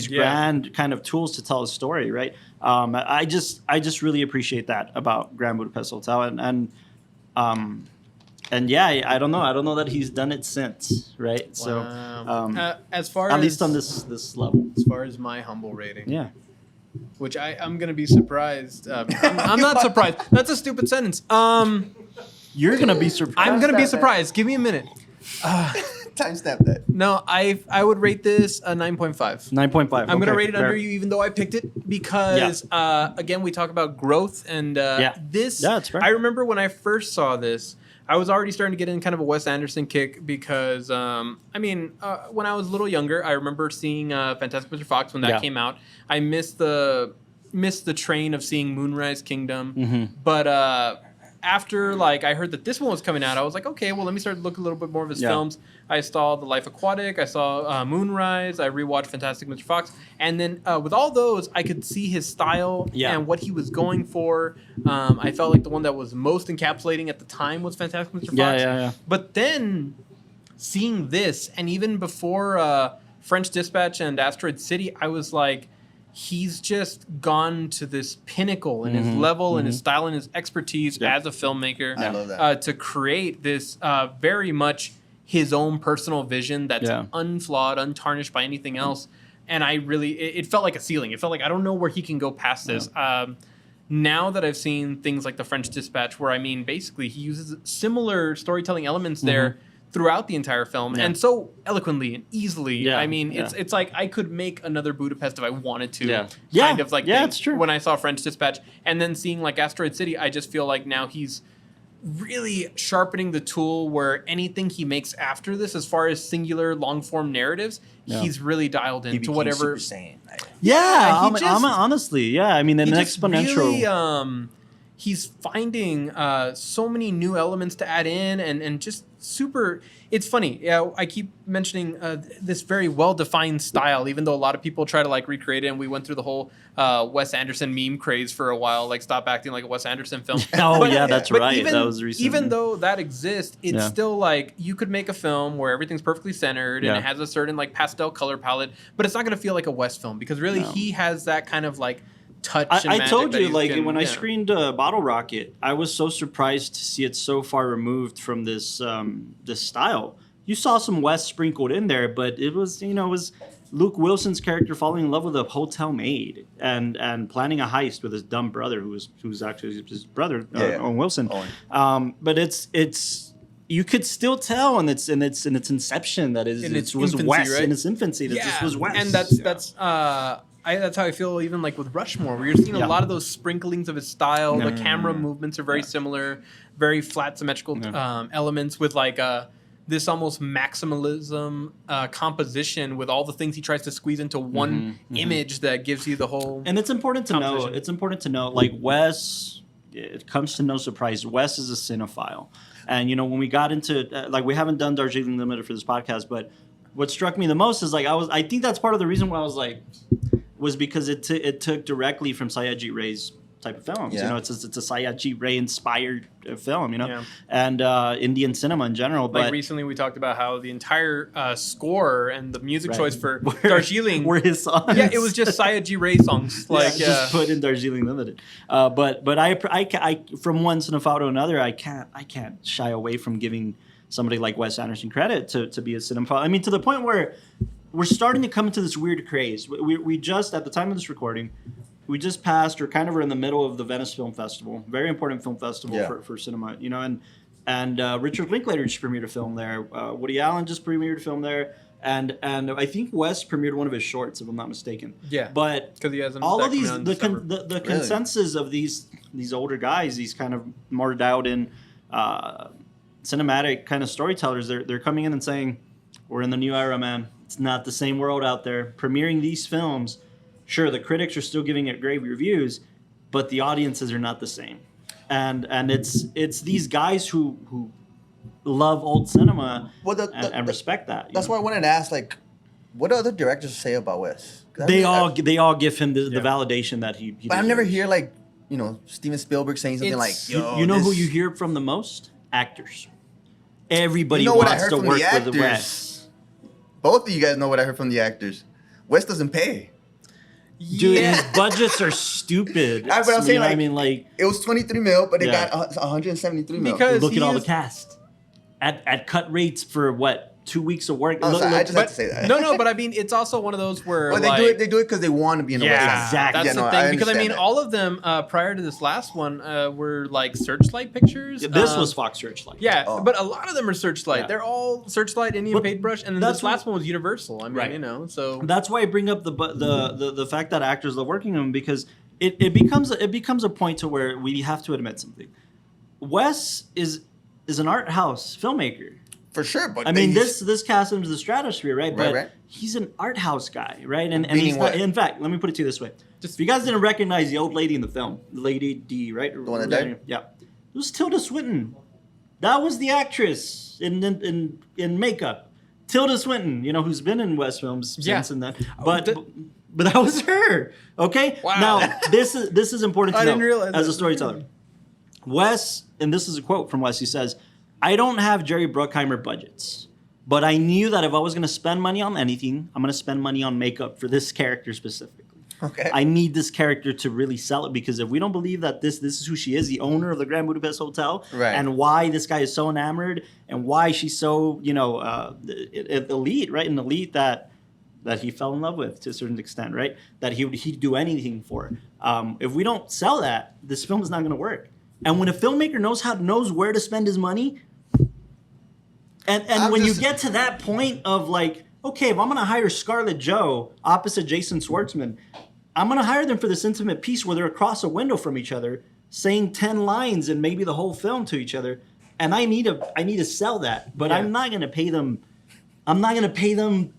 grand kind of tools to tell a story, right? I just really appreciate that about Grand Budapest Hotel, and yeah, I don't know that he's done it since, right? Wow. So as far at as least on this level, as far as my humble rating, yeah. which I'm gonna be surprised. I'm not surprised. That's a stupid sentence. You're gonna be surprised. I'm gonna be surprised. Give me a minute. Timestamp that. No, I would rate this a 9.5. 9.5. I'm gonna rate it under you, even though I picked it because again we talk about growth and this. Yeah, it's fair. I remember when I first saw this, I was already starting to get in kind of a Wes Anderson kick because when I was a little younger, I remember seeing Fantastic Mr. Fox when that came out. I missed the train of seeing Moonrise Kingdom, but after like I heard that this one was coming out, I was like, okay, well let me start to look a little bit more of his films. I saw The Life Aquatic, I saw Moonrise, I rewatched Fantastic Mr. Fox, and then with all those, I could see his style and what he was going for. I felt like the one that was most encapsulating at the time was Fantastic Mr. Fox. Yeah. But then seeing this, and even before French Dispatch and Asteroid City, I was like, he's just gone to this pinnacle in his level and his style and his expertise as a filmmaker. I love that. To create this very much his own personal vision that's unflawed, untarnished by anything else. And I really, it felt like a ceiling. It felt like I don't know where he can go past this. Now that I've seen things like The French Dispatch, where basically he uses similar storytelling elements there throughout the entire film, and so eloquently and easily. It's like I could make another Budapest if I wanted to. Kind of like it's true. When I saw French Dispatch, and then seeing like Asteroid City, I just feel like now he's really sharpening the tool where anything he makes after this, as far as singular long form narratives, he's really dialed into whatever. Super Saiyan. Honestly, I mean, an exponential. Really, he's finding so many new elements to add in, and just super. It's funny. Yeah, I keep mentioning this very well-defined style, even though a lot of people try to like recreate it. And we went through the whole Wes Anderson meme craze for a while, like stop acting like a Wes Anderson film. That's right. Even, that was recent. Even though that exists, it's still like you could make a film where everything's perfectly centered and it has a certain like pastel color palette, but it's not going to feel like a Wes film because really he has that kind of like touch. I told you, like when I screened Bottle Rocket, I was so surprised to see it so far removed from this this style. You saw some Wes sprinkled in there, but it was Luke Wilson's character falling in love with a hotel maid and planning a heist with his dumb brother, who's actually his brother, Owen Wilson. But it's you could still tell in its inception that it was infancy, Wes right? in its infancy that this was Wes. And that's how I feel even like with Rushmore, where you're seeing a lot of those sprinklings of his style. The camera movements are very similar, very flat, symmetrical elements with like this almost maximalism composition with all the things he tries to squeeze into one image that gives you the whole. And it's important to know. It's important to know, like Wes. It comes to no surprise, Wes is a cinephile, and when we got into like we haven't done Darjeeling Limited for this podcast, but what struck me the most is like I think that's part of the reason why I was like. Was because it took directly from Satyajit Ray's type of films. It's a Satyajit Ray inspired film. And Indian cinema in general. But like recently, we talked about how the entire score and the music choice for Darjeeling were his songs. Yeah, it was just Satyajit Ray songs. Just put in Darjeeling Limited. But I from one cinephile to another, I can't shy away from giving somebody like Wes Anderson credit to be a cinephile. I mean, to the point where. We're starting to come into this weird craze. We just, at the time of this recording, we just passed or kind of are in the middle of the Venice Film Festival, very important film festival for cinema, and Richard Linklater just premiered a film there. Woody Allen just premiered a film there. And I think Wes premiered one of his shorts, if I'm not mistaken. Yeah. But because he has all of these, the consensus of these older guys, these kind of more dialed in cinematic kind of storytellers, they're coming in and saying, we're in the new era, man. It's not the same world out there. Premiering these films, sure, the critics are still giving it great reviews, but the audiences are not the same. And it's these guys who love old cinema and respect that. That's why I wanted to ask, like, what do other directors say about Wes? They all give him the validation that he But I never hear, like, you know, Steven Spielberg saying something like, yo, you know who you hear from the most? Actors. Everybody You know what I wants heard to from work the with Wes. actors? Both of you guys know what I heard from the actors. Wes doesn't pay. Dude, his budgets are stupid. But I'm saying, You know what like, I mean, like, it was 23 mil, but it Yeah. got 173 mil. Because look at all he the is- cast at cut rates for what 2 weeks of work. I'm Look- sorry, I look- just had to say that. No, but I mean, it's also one of those where Well, like, they do it because they want to be in the Wes yeah, End. Exactly. that's Yeah, the no, thing. Because I understand mean, that. all of them prior to this last one were like Searchlight Pictures. this was Fox Searchlight. Yeah, Oh. but a lot of them are Searchlight. Yeah. They're all Searchlight, Indian But Paintbrush, and then that's this last one was Universal. I mean, Right. you know, so That's why I bring up the fact that actors love working on them, because it becomes a point to where we have to admit something. Wes is an art house filmmaker. For sure, but I mean, he's- this casts him to the stratosphere, right? But right. he's an art house guy, right? And Meaning he's not, what? in fact, let me put it to you this way: if you guys didn't recognize the old lady in the film, Lady D, right? The one that died? Yeah, it was Tilda Swinton. That was the actress in makeup. Tilda Swinton, you know, who's been in Wes films Yeah. since and then. Oh, But that was her. Okay. Wow. Now this is important to I know didn't realize as a that. storyteller. Wes, and this is a quote from Wes. He says, "I don't have Jerry Bruckheimer budgets, but I knew that if I was going to spend money on anything, I'm going to spend money on makeup for this character specifically. Okay. I need this character to really sell it, because if we don't believe that this is who she is, the owner of the Grand Budapest Hotel, Right. and why this guy is so enamored, and why she's so elite, right? An elite that he fell in love with to a certain extent, right? That he'd do anything for. If we don't sell that, this film is not going to work. And when a filmmaker knows where to spend his money, and when you get to that point of like, okay, if I'm going to hire Scarlett Joe opposite Jason Schwartzman, I'm going to hire them for this intimate piece where they're across a window from each other, saying 10 lines and maybe the whole film to each other, and I need to sell that, but I'm not going to pay them. I'm not going to pay them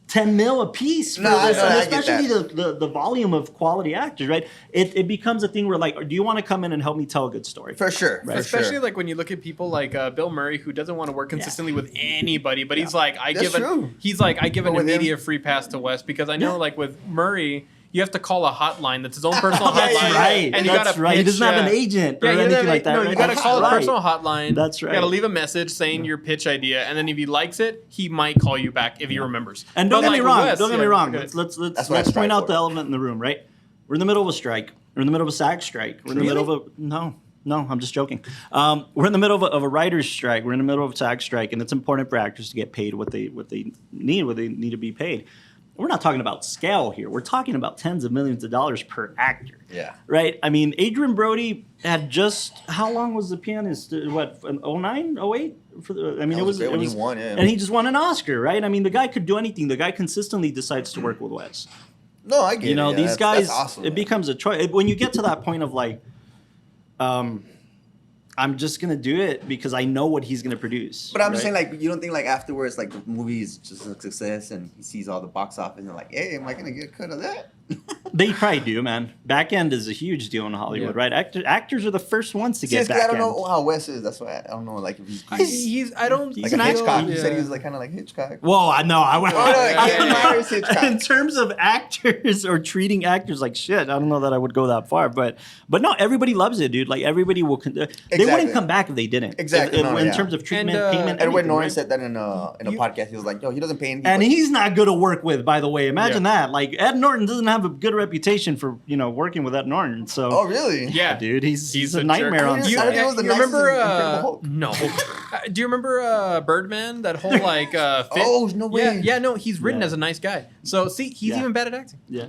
10 mil a piece for No, I this, know, and I get especially the volume of quality actors, right? It becomes a thing where like, do you want to come in and help me tell a good story? For sure. Right. For especially sure. like when you look at people like Bill Murray, who doesn't want to work consistently with anybody, but he's like, I That's give true. an with him- immediate free pass to Wes, because I know like with Murray, you have to call a hotline that's his own personal That's hotline. right. And you That's gotta right. He pitch, doesn't have an agent or you don't anything have like that. No, right? you got to That's call a right. personal hotline. That's You got to right. leave a message saying your pitch idea, and then if he likes it, he might call you back if he remembers. And don't But, get me like, wrong. Wes, Don't get me yeah, wrong. okay. Let's That's what I point strive out for. the element in the room, right? We're in the middle of a strike. We're in the middle of a SAG strike. We're in the middle of a no, I'm just joking. We're in the middle of a writer's strike. We're in the middle of a SAG strike, and it's important for actors to get paid what they need to be paid. We're not talking about scale here. We're talking about tens of millions of dollars per actor. Yeah. Right? I mean, Adrian Brody had just, how long was The Pianist? What, 09, 08? I mean, That was great when he won, yeah. And he just won an Oscar, right? I mean, the guy could do anything. The guy consistently decides to work with Wes. No, I get it. You know, yeah. these That's guys, awesome, it man. becomes a choice. When you get to that point of like, I'm just going to do it because I know what he's going to produce. But I'm just right? saying, like, you don't think, like, afterwards, like, the movie is just a success and he sees all the box office and like, hey, am I going to get a cut of that? They probably do, man. Back end is a huge deal in Hollywood, right? Actors are the first ones to See, get it's 'cause back I don't end. know how Wes is. That's why I don't know, like, if he's I don't. He's like an a actor. Hitchcock. You Yeah. said he was, like, kind of like Hitchcock. Whoa, I know. no, Ken Myers Hitchcock. In terms of actors or treating actors like shit, I don't know that I would go that far, but no, everybody loves it, dude. Like everybody will. They Exactly. wouldn't come back if they didn't. Exactly, no, in yeah. terms of treatment, And, payment. Edward everything, Norton right? said that in a podcast. He was like, yo, he doesn't pay anything. And he's not good to work with, by the way. Imagine that. Like Ed Norton doesn't have a good reputation for working with Ed Norton. So, Oh, really? Yeah, dude, he's a a nightmare jerk. on I set. thought he was the You nicest remember? Incredible Hulk. No. Do you remember Birdman? That whole like. Fit? Oh, no way. Yeah. No, he's written Yeah. as a nice guy. So see, he's Yeah. even bad at acting. Yeah.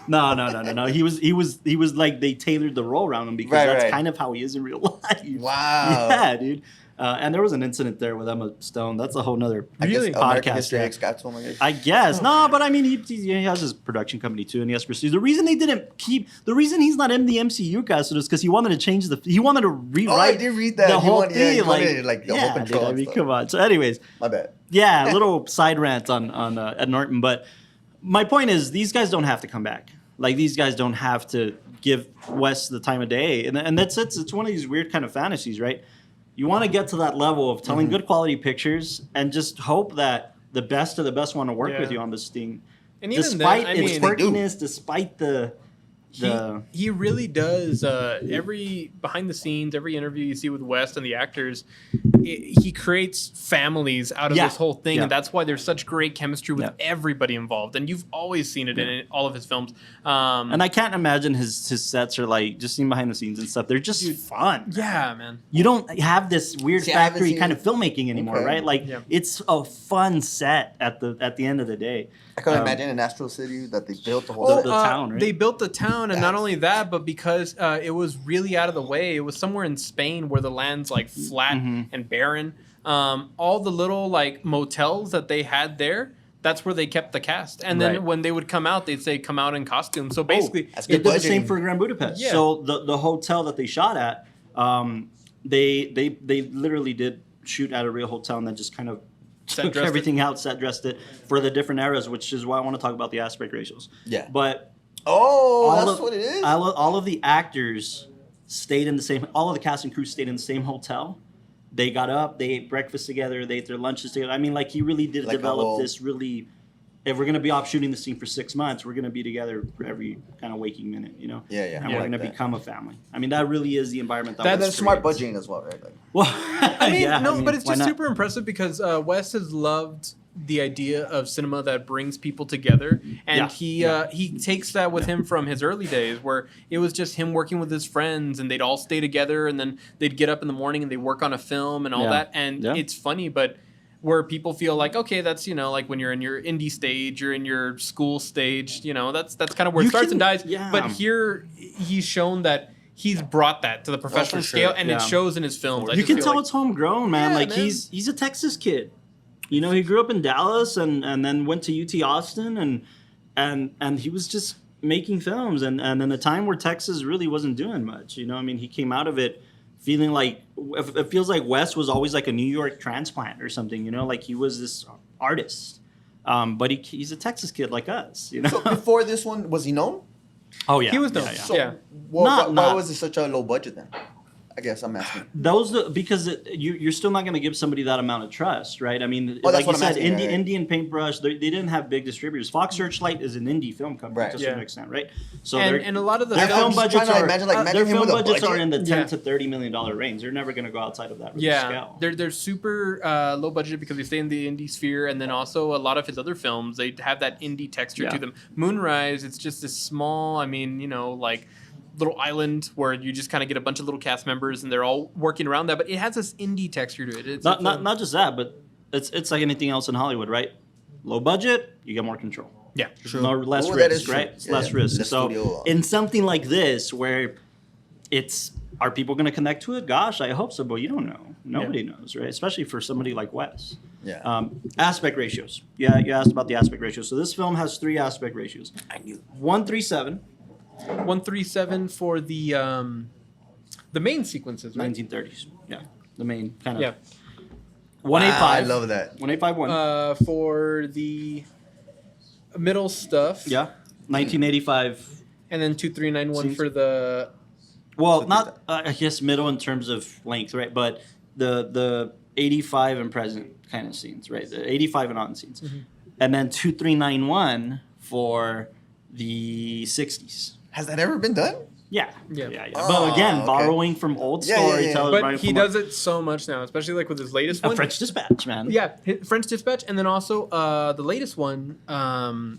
No. He was like they tailored the role around him because Right, that's right. kind of how he is in real life. Wow. Yeah, dude. And there was an incident there with Emma Stone. That's a whole nother I guess Really? American podcast. History Yeah. X got to him, I guess. I guess no, but I mean he has his production company too, and he has prestige. The reason the reason he's not in the MCU cast is because he wanted to rewrite. Oh, I did read that. the He whole wanted- yeah, he thing. wanted, like, the whole yeah, control dude, I and mean, stuff. come on. So, anyways, My bad. yeah, a little side rant on Ed Norton, but my point is these guys don't have to come back. Like these guys don't have to give Wes the time of day, and that's it's one of these weird kind of fantasies, right? You want to get to that level of telling good quality pictures and just hope that the best of the best want to work with you on this thing, And even despite then, I its mean, quirkiness, despite the he really does. Every behind the scenes, every interview you see with West and the actors, he creates families out of Yeah. this whole thing, Yeah. and that's why there's such great chemistry with Yeah. everybody involved. And you've always seen it in all of his films. and I can't imagine his sets are like just seeing behind the scenes and stuff. They're just fun. yeah, man. You don't have this weird See, I haven't factory seen kind it. of filmmaking anymore, Okay. right? Like Yeah. it's a fun set at the end of the day. I can Um, imagine in Astro City that they built the whole. The- Well, the town, right? They built the town, and not Yes. only that, but because it was really out of the way, it was somewhere in Spain where the land's like flat and barren. All the little like motels that they had there, that's where they kept the cast. And then Right. when they would come out, they'd say, "Come out in costume." So basically, that's They good did the same budgeting. for Grand Budapest. Yeah. So the hotel that they shot at, they literally did shoot at a real hotel and then just kind of Set took dressed it. everything out, set dressed it for the different eras, which is why I want to talk about the aspect ratios. Yeah. But Oh, all that's of, what it is. all of the actors stayed in the same. All of the cast and crew stayed in the same hotel. They got up, they ate breakfast together, they ate their lunches together. I mean, like he really did Like a develop whole- this really. If we're gonna be off shooting the scene for 6 months, we're gonna be together for every kind of waking minute, you know. Yeah, yeah, And I we're like gonna that. become a family. I mean, that really is the environment that. That's Wes smart creates. budgeting as well, right? Like, Well, I mean, yeah, no, but it's why just not? super impressive because Wes has loved the idea of cinema that brings people together, and he takes that with him from his early days, where it was just him working with his friends, and they'd all stay together, and then they'd get up in the morning and they work on a film and all Yeah. that, and Yeah. it's funny, but. Where people feel like, okay, that's like when you're in your indie stage, you're in your school stage, that's kind of where You it starts can- and dies. yeah. But here, he's shown that he's brought that to the professional sure. scale, and Yeah. it shows in his films. I You just can feel tell like- it's homegrown, man. Yeah, Like man. he's a Texas kid. You know, he grew up in Dallas and then went to UT Austin and he was just making films and in a time where Texas really wasn't doing much. You know, I mean, he came out of it feeling like it feels like Wes was always like a New York transplant or something. You know, like he was this artist, but he's a Texas kid like us. You know. so before this one, was he known? Oh yeah, He was known. Yeah, yeah. So, Yeah. why Not- was it such a low budget then? I guess I'm asking. Because you're still not going to give somebody that amount of trust, right? I mean, Oh, that's like you what I'm said, asking, right. Indian Paintbrush, they didn't have big distributors. Fox Searchlight is an indie film company Right. to a certain Yeah. extent, right? So And a lot of the their I'm film just budgets trying to are imagine, like, imagine their him film with a budgets are budget. in the 10 Yeah. to $30 million range. They're never going to go outside of that really Yeah, scale. they're super low budget because they stay in the indie sphere, and then also a lot of his other films they have that indie texture Yeah. to them. Moonrise, it's just this small, like little island where you just kind of get a bunch of little cast members and they're all working around that, but it has this indie texture to it. It's Not just that, but it's like anything else in Hollywood, right? Low budget, you get more control. yeah. More less Oh, that is risk, true. right? It's Yeah, less risk. less So studio. in something like this, where are people going to connect to it? Gosh, I hope so, but you don't know. Nobody knows, right? Especially for somebody like Wes. Yeah. Aspect ratios. Yeah, you asked about the aspect ratio. So this film has 3 aspect ratios. I knew. 137, 137 for the main sequences, right? 1930s. Yeah, the main kind of. Yeah. 185. I love that. 1851. For the middle stuff. Yeah. 1985. And then 2391 Scenes. for the Well, not I guess middle in terms of length, right? But the 85 and present kind of scenes, right? The 85 and on scenes, and then 2391 for the 60s. Has that ever been done? Yeah, Yeah. But Oh, again, okay. borrowing from old Yeah, yeah, yeah. storytellers. But borrowing he from does it so much now, especially like with his latest a one. French Dispatch, man. Yeah, French Dispatch, and then also the latest one,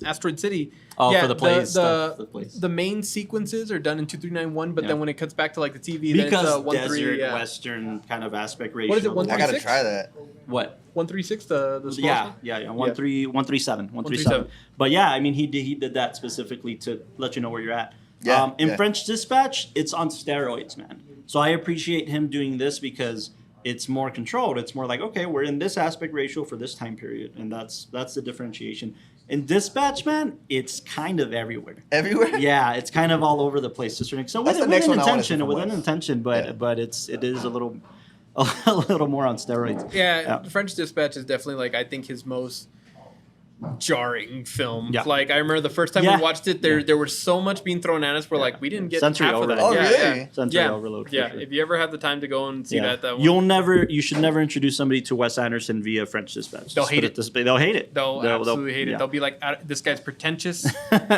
Asteroid City. Oh, yeah, for the plays stuff, The, the plays. the main sequences are done in 2391, but Yeah. then when it cuts back to like the TV, then Because it's 13. desert Yeah. western kind of aspect ratio. What is it, I 136? gotta try that. What? 136, the small Yeah, one? yeah, yeah. 137. 137. But yeah, I mean, he did that specifically to let you know where you're at. Yeah, In yeah. French Dispatch, it's on steroids, man. So I appreciate him doing this because it's more controlled. It's more like, okay, we're in this aspect ratio for this time period, and that's the differentiation. In Dispatch, man, it's kind of everywhere. Everywhere? Yeah, it's kind of all over the place to a certain extent. That's the With next one I wanna see intention, from with Wes. intention, but it is a little more on steroids. Yeah, French Dispatch is definitely like I think his most jarring film. Yeah. Like I remember the first time Yeah. we watched it, there was so much being thrown at us. We're like, we didn't get Sensory half overload. of Oh, that. really? Yeah, Sensory yeah. overload. For Yeah, sure. if you ever have the time to go and see that one. You should never introduce somebody to Wes Anderson via French Dispatch. They'll Just hate put it. This way. They'll hate it. They'll absolutely hate it. yeah. They'll be like, this guy's pretentious.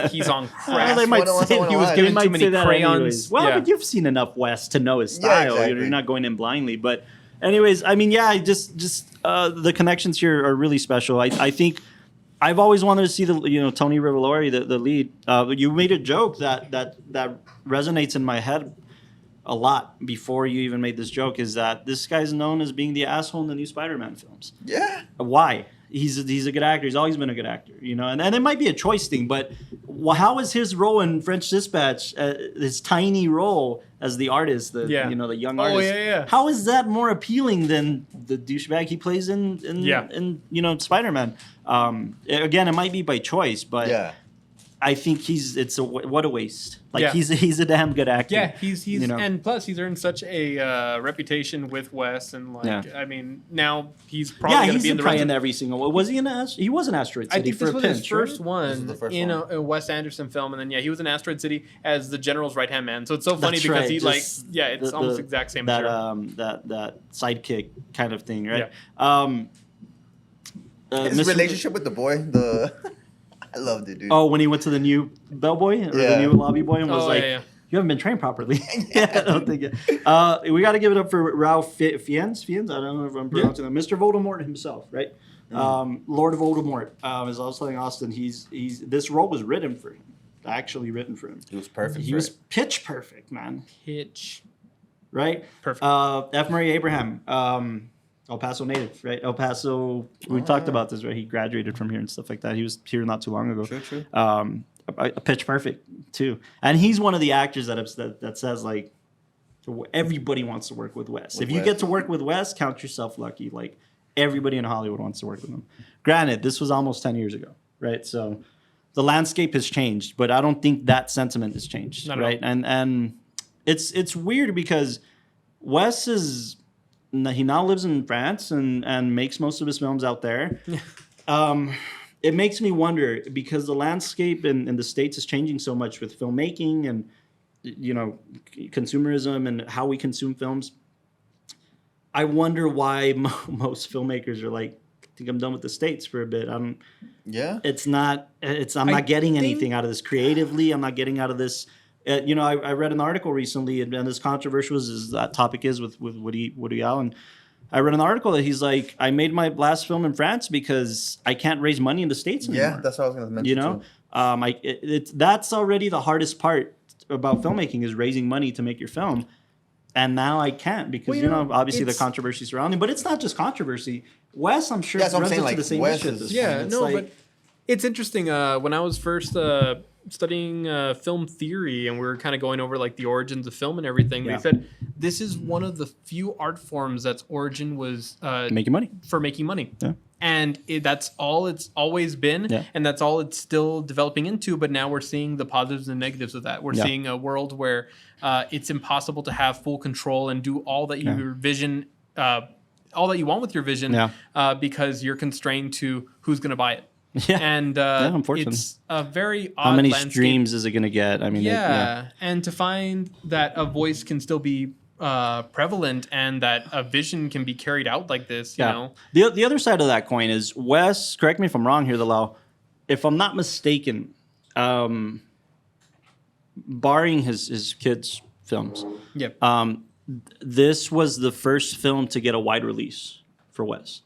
He's on Well, crack. they might What say I he was wanna given they too might many say that crayons. anyways. Well, Yeah. but you've seen enough Wes to know his Yeah, style. exactly. You're not going in blindly. But anyways, I mean, yeah, just the connections here are really special. I think I've always wanted to see Tony Rivolori, the lead. You made a joke that resonates in my head a lot before you even made this joke. Is that this guy's known as being the asshole in the new Spider-Man films? Yeah. Why? He's a good actor. He's always been a good actor, and it might be a choice thing, but how is his role in French Dispatch, his tiny role as the artist, the young Oh, artist? yeah. How is that more appealing than the douchebag he plays in Spider-Man? Again, it might be by choice, but Yeah. I think what a waste. Like Yeah. he's a damn good actor. Yeah, he's and plus he's earned such a reputation with Wes, and I mean now he's probably going to he's be in the probably rest in of- every single one. Was he in he was in Asteroid City I think for this a was pinch, his first right? one This was the first in one. a Wes Anderson film, and then he was in Asteroid City as the general's right hand man. So it's so funny That's because right, he just it's almost the exact same. that material. that sidekick kind of thing, right? His Mr. relationship with the boy, I loved it, dude. Oh, when he went to the new bellboy or the Yeah. new lobby boy and was like, yeah. "You haven't been trained properly." I don't think it. We got to give it up for Ralph Fiennes. I don't know if I'm pronouncing that. Mr. Voldemort himself, right? Lord Voldemort. As I was telling Austin, he's this role was written for him. Actually written for him. He was perfect. He for was it. pitch perfect, man. Hitch. Right? Perfect. F. Murray Abraham, El Paso native, right? El Paso. We talked about this, right? He graduated from here and stuff like that. He was here not too long ago. True. A pitch perfect too, and he's one of the actors that says like, everybody wants to work with Wes. If you get to work with Wes, count yourself lucky. Like everybody in Hollywood wants to work with him. Granted, this was almost 10 years ago, right? So the landscape has changed, but I don't think that sentiment has changed, right? And it's weird because Wes he now lives in France and makes most of his films out there. It makes me wonder because the landscape in the States is changing so much with filmmaking and consumerism and how we consume films. I wonder why most filmmakers are like, I think I'm done with the States for a bit. I'm not getting anything out of this creatively. I'm not getting out of this. I read an article recently, and as controversial as that topic is with Woody Allen, I read an article that he's like, I made my last film in France because I can't raise money in the States anymore. Yeah, that's what I was going to mention. Too. That's already the hardest part about filmmaking is raising money to make your film. And now I can't because, obviously the controversy surrounding, but it's not just controversy. Wes, I'm sure, Yeah, that's what I'm runs saying, into like, the same Wes issue at is- this Yeah, point. It's no, like- but it's interesting. When I was first studying film theory and we were kind of going over like the origins of film and everything, Yeah. they said this is one of the few art forms that's origin was making money. for making money. Yeah. And that's all it's always been, Yeah. and that's all it's still developing into. But now we're seeing the positives and negatives of that. We're Yeah. seeing a world where it's impossible to have full control and do all that your vision, all that you want with your vision, because you're constrained to who's going to buy it. Yeah. And unfortunately. it's a very odd How many landscape. streams is it going to get? I mean, And to find that a voice can still be prevalent and that a vision can be carried out like this, you know. The other side of that coin is Wes, correct me if I'm wrong here, Lau, if I'm not mistaken, barring his kids' films, Yep. this was the first film to get a wide release for Wes.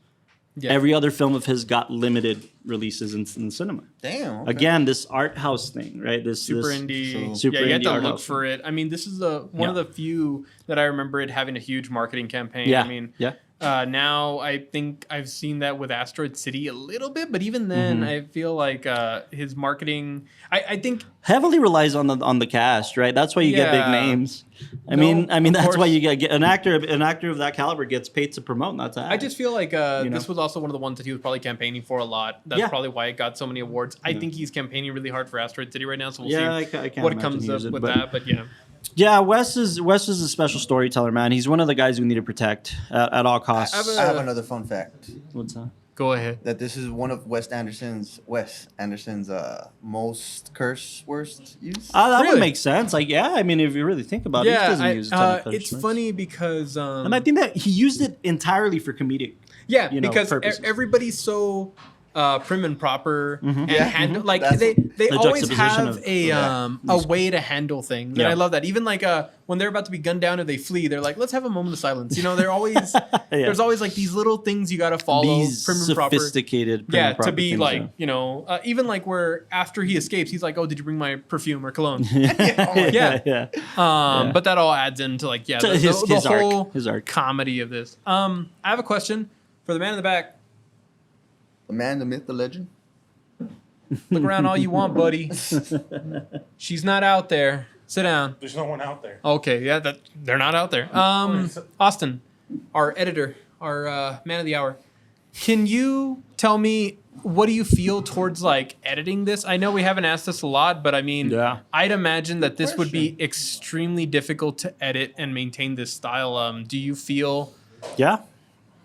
Yeah. Every other film of his got limited releases in cinema. Damn. Okay. Again, this art house thing, right? This super this, indie. super yeah, you had indie to art look house. for it. I mean, this is one of the few that I remember it having a huge marketing campaign. Yeah. I mean, yeah. Now I think I've seen that with Asteroid City a little bit, but even then, I feel like his marketing. I think heavily relies on the cast, right? That's why you get big names. I mean that's why you get an actor of that caliber gets paid to promote, not to act. I just feel like this was also one of the ones that he was probably campaigning for a lot. That's probably why it got so many awards. I think he's campaigning really hard for Asteroid City right now, so we'll see I can't what comes up with that. But yeah. Yeah, Wes is a special storyteller, man. He's one of the guys we need to protect at all costs. I have another fun fact. What's that? Go ahead. That this is one of Wes Anderson's most curse words used. That Really? would make sense. Like, yeah, I mean, if you really think about it, he doesn't use a ton of curse it's words. funny because And I think that he used it entirely for comedic. because purposes. Everybody's so prim and proper and handle like That's they the always juxtaposition have of- a way to handle things. And I love that. Even like when they're about to be gunned down or they flee, they're like, let's have a moment of silence. They're always there's always like these little things you gotta follow. These prim and proper. sophisticated, prim and To proper be things, like, even like where after he escapes, he's like, oh, did you bring my perfume or cologne? yeah. But that all adds into like, To the his whole arc, his arc. comedy of this. I have a question for the man in the back. The man, the myth, the legend. Look around all you want, buddy. She's not out there. Sit down. There's no one out there. Okay, yeah, they're not out there. Austin, our editor, our man of the hour. Can you tell me what do you feel towards like editing this? I know we haven't asked this a lot, but I mean, I'd imagine that this would be extremely difficult to edit and maintain this style. Do you feel? Yeah.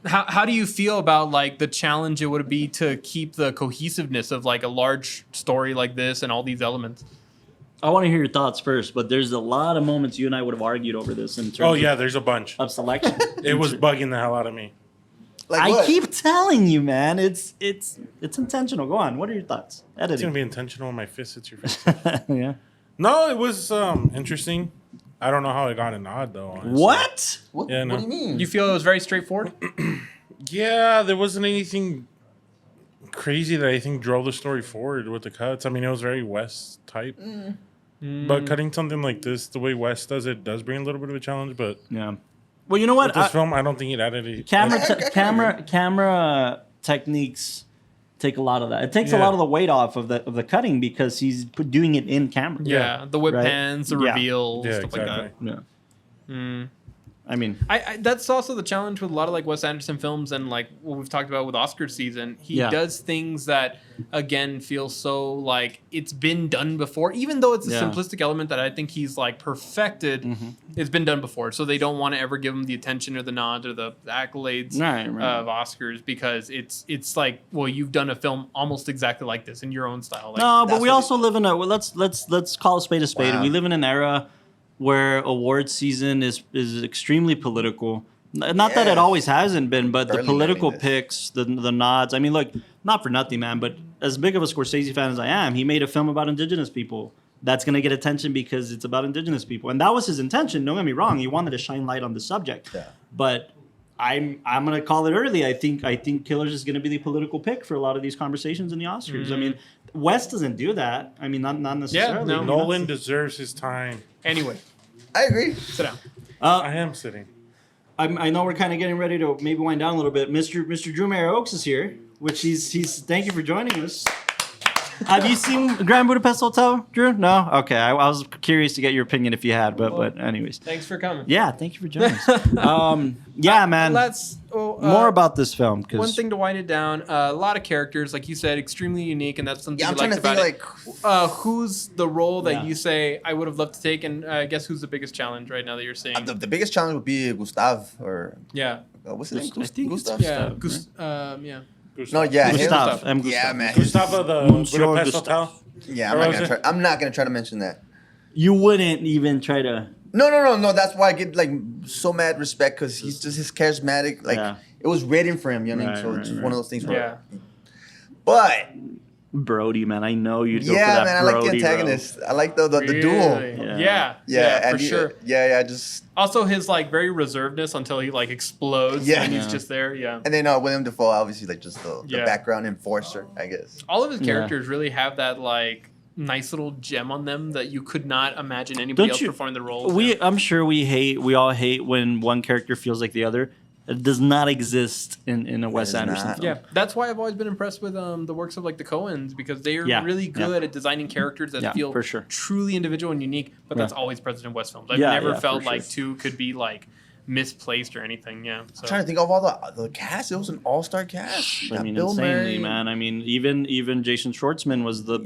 How do you feel about like the challenge it would be to keep the cohesiveness of like a large story like this and all these elements? I want to hear your thoughts first, but there's a lot of moments you and I would have argued over this in terms There's a bunch. of selection. It was bugging the hell out of me. Like I what? keep telling you, man, it's intentional. Go on. What are your thoughts? It's gonna Editing. be intentional when my fist hits your face. Yeah. No, it was interesting. I don't know how I got a nod though. Honestly. What? What, Yeah, no. what do you mean? You feel it was very straightforward? Yeah, there wasn't anything crazy that I think drove the story forward with the cuts. I mean, it was very West type. But cutting something like this, the way West does it, does bring a little bit of a challenge. But Yeah. Well, you know what? with this film, I don't think it added any. Camera techniques take a lot of that. It takes a lot of the weight off of the cutting because he's doing it in camera. Yeah, the whip Right? pans, the Yeah. reveals, Yeah, stuff like that. exactly. Yeah. I mean, I that's also the challenge with a lot of like Wes Anderson films and like what we've talked about with Oscar season. He does things that again feel so like it's been done before, even though it's a simplistic element that I think he's like perfected. It's been done before, so they don't want to ever give him the attention or the nod or the accolades of Oscars because it's like, well, you've done a film almost exactly like this in your own style. Like, no, but we also live in a let's call a spade a spade. Wow. We live in an era where awards season is extremely political. Not that it always hasn't been, but the Barely political learning this. picks, the nods. I mean, look, not for nothing, man, but as big of a Scorsese fan as I am, he made a film about Indigenous people. That's going to get attention because it's about Indigenous people. And that was his intention. Don't get me wrong. He wanted to shine light on the subject. Yeah. But I'm going to call it early. I think Killers is going to be the political pick for a lot of these conversations in the Oscars. I mean, West doesn't do that. I mean, not necessarily. no. I mean, Nolan deserves his time. anyway, I agree. sit down. I am sitting. I know we're kind of getting ready to maybe wind down a little bit. Mr. Drew Mayer Oaks is here, which he's thank you for joining us. Have you seen Grand Budapest Hotel, Drew? No? Okay. I was curious to get your opinion if you had, but anyways. Thanks for coming. Yeah, thank you for joining us. Yeah, man. Let's More about this film. one thing to wind it down. A lot of characters, like you said, extremely unique, and that's something Yeah, I'm you trying liked to about think it. like Who's the role that Yeah. you say I would have loved to take, and I guess who's the biggest challenge right now that you're seeing? the biggest challenge would be Gustav or Yeah, what's his name? I think it's Gustav. yeah, Gustav, yeah. No, yeah, him. Gustav. Gustav. Yeah, man. Gustavo, the Monsieur Budapest Gustav. Hotel. Yeah, Or was I'm not gonna try to mention that. You wouldn't even try to. No. That's why I get like so mad respect because he's just his charismatic. Like Yeah. it was written for him, you know. What I mean? Right, So it's just right, one of those things. Yeah. But Brody, man. I know you'd go for yeah, that man, I like the Brody antagonist. I like the duel. Really? Yeah. Yeah, for and sure. Yeah, just Also, his like very reservedness until he like explodes. Yeah. and he's Yeah. just there. Yeah. and then William Dafoe, obviously, like just the Yeah. background enforcer, I guess. All of his Yeah. characters really have that like nice little gem on them that you could not imagine anybody Don't else you- performing the roles. I'm sure we all hate when one character feels like the other. It does not exist in a Wes is Anderson not. film. Yeah, that's why I've always been impressed with the works of like the Coens, because they are really good at designing characters that feel for sure. truly individual and unique. But that's always present in Wes films. I've Yeah, never yeah, felt for sure. like two could be like misplaced or anything. Yeah, so. I'm trying to think of all the cast. It was an all-star cast. You I got mean, Bill insanely, Murray. man. I mean, even Jason Schwartzman was the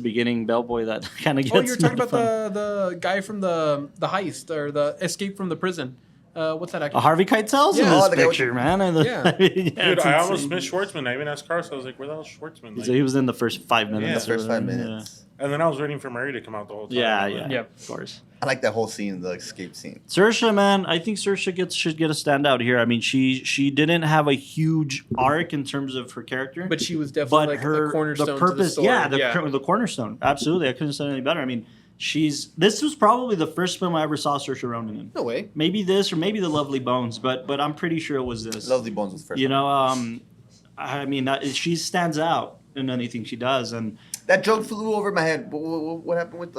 beginning bellboy that kind of gets. Oh, you're talking made about fun. the guy from the heist or the escape from the prison. What's that actor? Harvey Keitel's in Yeah. this Oh, the guy with picture, man. Yeah. Dude, it's I almost insane. missed Schwartzman. I even asked Carlos. I was like, where the hell's Schwartzman? Like, So he was in the first 5 minutes. The first 5 or- minutes. and then I was waiting for Murray to come out the whole time. Yeah, Like, yeah, Yep. of course. I like that whole scene, the escape scene. Saoirse, man, I think Saoirse should get a standout here. I mean, she didn't have a huge arc in terms of her character, But she was definitely like her a cornerstone the to purpose, the story. the cornerstone. Absolutely, I couldn't have said any better. I mean, this was probably the first film I ever saw Saoirse Ronan in. No way. Maybe this or maybe The Lovely Bones, but I'm pretty sure it was this. Lovely Bones was the first. You know, I mean, she stands out in anything she does, and That joke flew over my head. What happened with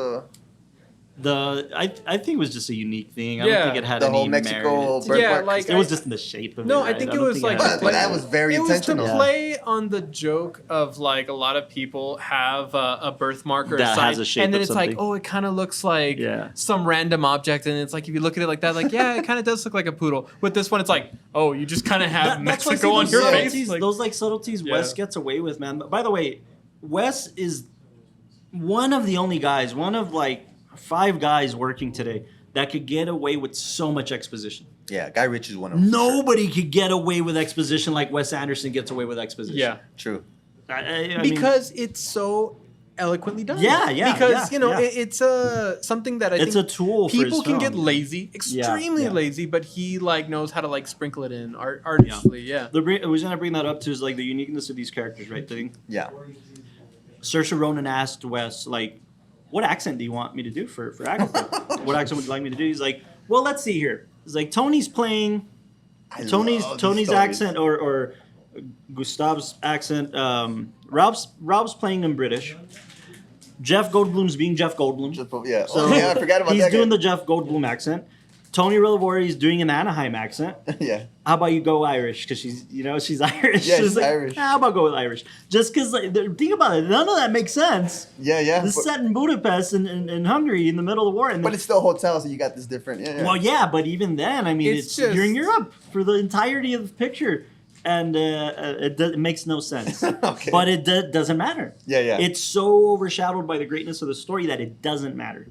I think it was just a unique thing. I Yeah. don't think it had the any whole Mexico merit. birthmark? Yeah, like It was just in the shape of it. No, I right? think it don't was like had- But that was very it was to intentional. play on the joke of like a lot of people have a birthmark or That a sign, has a shape and then of it's like, something. oh, it kind of looks like Yeah. some random object, and it's like if you look at it like that, like yeah, it kind of does look like a poodle. With this one, it's like, oh, you just kind of have That's why I Mexico say on those your subtleties- face. Like, those like subtleties Yeah. Wes gets away with, man. By the way, Wes is one of the only guys, one of like 5 guys working today that could get away with so much exposition. Yeah, Guy Ritchie's one of them. Nobody could get away with exposition like Wes Anderson gets away with exposition. yeah, True. I mean, because it's so eloquently done. Yeah, yeah, Because yeah, you know yeah. it's something that I it's think a tool for his people can get film. lazy, extremely yeah. lazy, but he like knows how to like sprinkle it in artistfully. Yeah. The reason I bring that up too is like the uniqueness of these characters, right? Yeah. Saoirse Ronan asked Wes, like, what accent do you want me to do for Agatha? What accent would you like me to do? He's like, well, let's see here. He's like, Tony's playing I love Tony's these stories. accent or Gustav's accent. Rob's playing in British. Jeff Goldblum's being Jeff Goldblum. Yeah. So Oh, yeah, I forgot about he's that guy. doing the Jeff Goldblum accent. Tony Revolori's doing an Anaheim accent. Yeah. How about you go Irish? Because she's Irish. Yeah, She's she's like, Irish. How about go with Irish? Just because, like, think about it. None of that makes sense. Yeah, yeah. This is set in Budapest in Hungary in the middle of the war. And But it's still a hotel, so you got this different. Yeah, yeah. well, yeah, but even then, I mean, It's it's just- you're in Europe for the entirety of the picture, and it makes no sense. Okay. But it doesn't matter. Yeah, yeah. It's so overshadowed by the greatness of the story that it doesn't matter.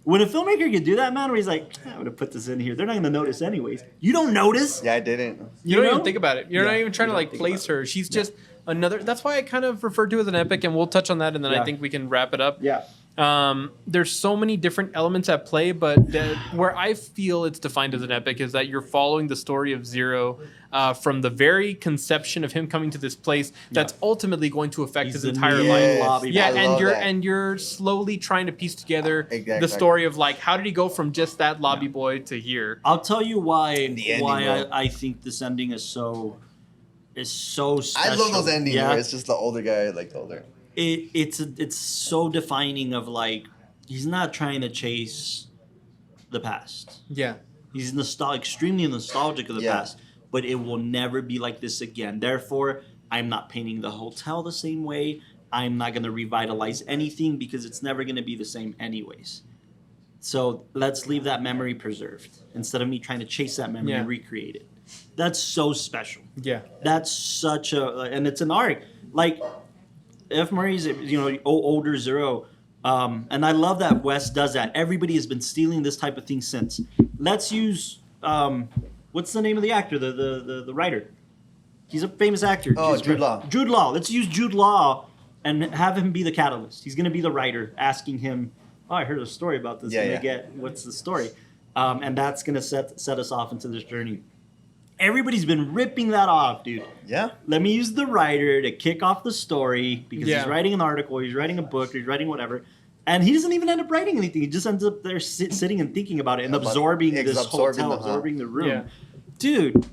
When a filmmaker can do that, man, where he's like, I'm going to put this in here. They're not going to notice anyways. You don't notice. Yeah, I didn't. You don't know? even think about it. You're Yeah, not even trying you to don't like think place about her. She's just another. That's why I kind of refer to it as an epic, and we'll touch on that, and then I Yeah. think we can wrap it up. Yeah. There's so many different elements at play, but where I feel it's defined as an epic is that you're following the story of Zero from the very conception of him coming to this place that's ultimately going to affect He's his the entire new life. lobby Yeah, boy. I and love you're that. and you're slowly trying to piece together Exactly. the story of like how did he go from just that lobby boy to here. I'll tell you why The ending, why though. I think this ending is so special. I love those endings Yeah. where it's just the older guy, like the older. It's so defining of like he's not trying to chase the past. Yeah. He's extremely nostalgic of the Yeah. past, but it will never be like this again. Therefore, I'm not painting the hotel the same way. I'm not going to revitalize anything because it's never going to be the same anyways. So let's leave that memory preserved instead of me trying to chase that memory Yeah. and recreate it. That's so special. Yeah. That's such a, and it's an art. Like F. Murray's, older Zero. And I love that Wes does that. Everybody has been stealing this type of thing since. Let's use what's the name of the actor, the writer? He's a famous actor. Oh, Jude Law. Jude Law. Let's use Jude Law and have him be the catalyst. He's going to be the writer, asking him, "Oh, I heard a story about this. Yeah, Let me yeah. get what's the story?" And that's going to set us off into this journey. Everybody's been ripping that off, dude. Yeah. Let me use the writer to kick off the story because Yeah. he's writing an article, he's writing a book, he's writing whatever. And he doesn't even end up writing anything. He just ends up there sitting and thinking about it and About- absorbing it's this absorbing hotel, the- absorbing the room. Yeah. Dude,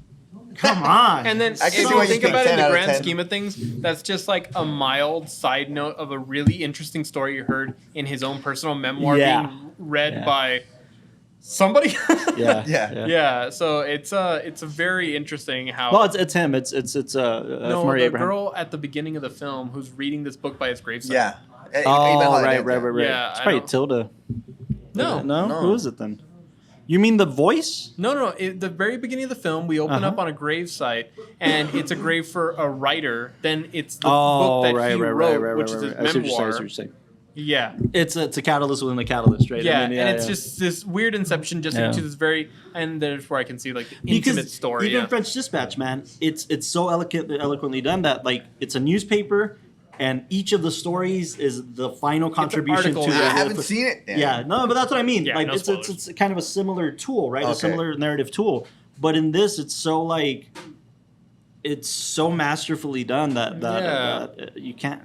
come on. And then I if can see you why you think give about it in 10 the out of grand 10. scheme of things, that's just like a mild side note of a really interesting story you heard in his own personal memoir Yeah. being read Yeah. by somebody. Yeah. Yeah. So it's a very interesting how. Well, it's him. It's no, Murray the Abraham. girl at the beginning of the film who's reading this book by his gravesite. Yeah. Oh, right. Yeah, It's I probably don't- Tilda. No. No. No. Who is it then? You mean the voice? No. At the very beginning of the film, we open up on a gravesite, and it's a grave for a writer. Then it's the book that he wrote, which is his I see what memoir. you're saying. Yeah. It's a catalyst within the catalyst, right? Yeah, I mean, and it's just this weird inception just into this very, and there's where I can see like the intimate story. Even Yeah. French Dispatch, man, it's so eloquently done that like it's a newspaper, and each of the stories is the final contribution to article. the. I haven't seen it. Yeah, no, but that's what I mean. Yeah, like no it's spoilers. kind of a similar tool, right? A Okay. similar narrative tool. But in this, it's so like, it's so masterfully done that you can't.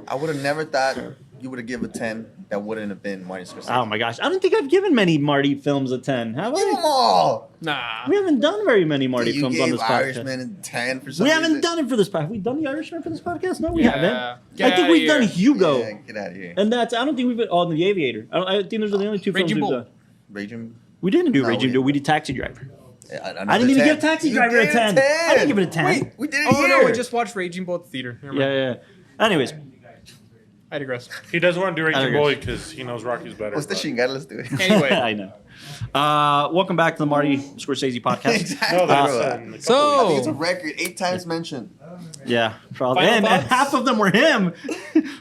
I would have never thought you would have given a 10. That wouldn't have been Martin Scorsese. Oh my gosh, I don't think I've given many Marty films a 10. Have Give them I? all. Nah. We haven't done very many Marty You films on gave this podcast. Irishman a 10 for some We haven't reason. done it for this podcast. Have we done the Irishman for this podcast? No, we Yeah. haven't. Get I think outta we've done here. Hugo. Yeah, get out of here. And I don't think we've been on The Aviator. I think those are the only two Raging films Bull. we've done. Raging. We didn't do No, Raging we Bull. We did Taxi Driver. Yeah, I didn't even 10. give Taxi You Driver a gave 10. I didn't give it a 10. Wait, we did it Oh here. no, we just watched Raging Bull at the theater. Never mind. Yeah. Anyways, I digress. He doesn't want to do I Raging agree. Boy because he knows Rocky's better. What's the but- chingada? Let's do it. Anyway, I know. Welcome back to the Marty Scorsese podcast. Exactly. No, that's bro. in a couple I So- think it's a record. 8 times mentioned. Yeah, probably. Final And thoughts? half of them were him.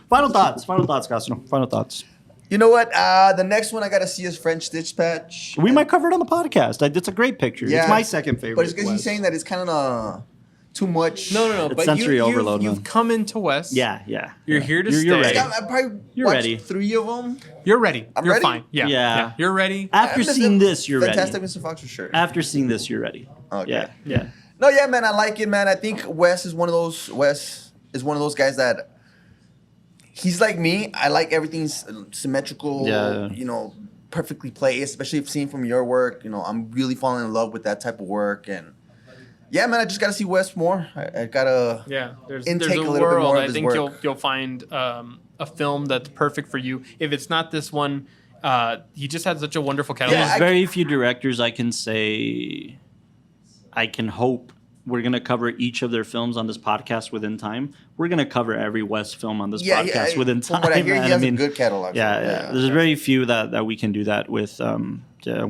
Final thoughts, Castro. Final thoughts. You know what? The next one I gotta see is French Dispatch. We might cover it on the podcast. It's a great picture. Yeah. It's my second favorite. But it's because Wes. he's saying that it's kind of too much. no. It's But sensory overload, you've man. come into West. Yeah. You're here to You're stay. ready. I probably You're watched ready. 3 of them. You're ready. I'm You're ready? fine. Yeah. Yeah. You're ready. After seeing this, you're Fantastic ready. Mr. Fox for sure. After seeing this, you're ready. Okay. Yeah. No, yeah, man, I like it, man. I think Wes is one of those guys that he's like me. I like everything symmetrical, Yeah. you know, perfectly placed, especially if seen from your work. You know, I'm really falling in love with that type of work. And yeah, man, I just got to see Wes more. I got to. Yeah. There's Intake a a little bit world. more of I his think work. you'll find a film that's perfect for you. If it's not this one, he just had such a wonderful catalog. Yeah, There's very few directors I can say I can hope we're going to cover each of their films on this podcast within time. We're going to cover every Wes film on this podcast within time. From what I hear, man. he has a good catalog. Yeah. There's very few that we can do that with. And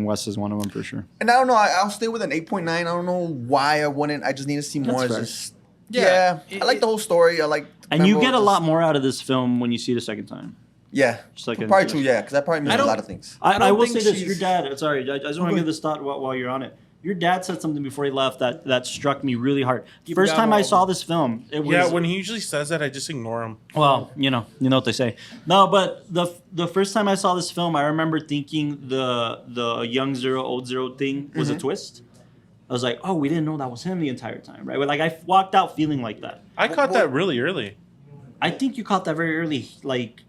Wes is one of them for sure. And I don't know. I'll stay with an 8.9. I don't know why I wouldn't. I just need to see more. That's It's fair. just, Yeah, I like the whole story. I like. And you remember get a just- lot more out of this film when you see it a second time. Yeah. Just like Probably in- true. Yeah, because I probably missed a don't- lot of things. I I don't will say think this: she's- your dad. Sorry, I just want to give this thought while you're on it. Your dad said something before he left that struck me really hard. First time I saw this film, it was Yeah, when he usually says that, I just ignore him. well, you know what they say. No, but the first time I saw this film, I remember thinking the young zero, old zero thing was a twist. I was like, oh, we didn't know that was him the entire time, right? Like I walked out feeling like that. I caught that really early. I think you caught that very early, like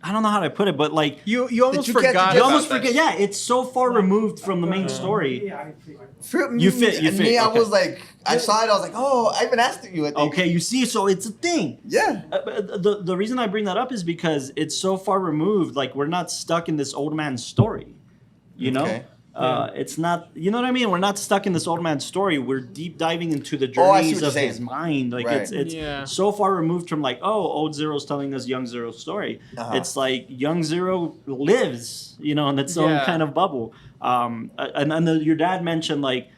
I don't know how to put it, but like You almost you catch it? forgot. you about almost that. forget. Yeah, it's so far removed from the main story. You fit, Me, I okay. was like, I saw it. I was like, oh, I even asked you. I think. Okay, you see, so it's a thing. Yeah. But the reason I bring that up is because it's so far removed. Like we're not stuck in this old man's story, you know. Okay. It's not, you know what I mean. We're not stuck in this old man's story. We're deep diving into the Oh, I see journeys what of you're his saying. mind. Like Right. it's Yeah. so far removed from like, oh, old Zero's telling us young Zero's story. Uh-huh. It's like young Zero lives, you know, in its own Yeah. kind of bubble. Your dad mentioned like.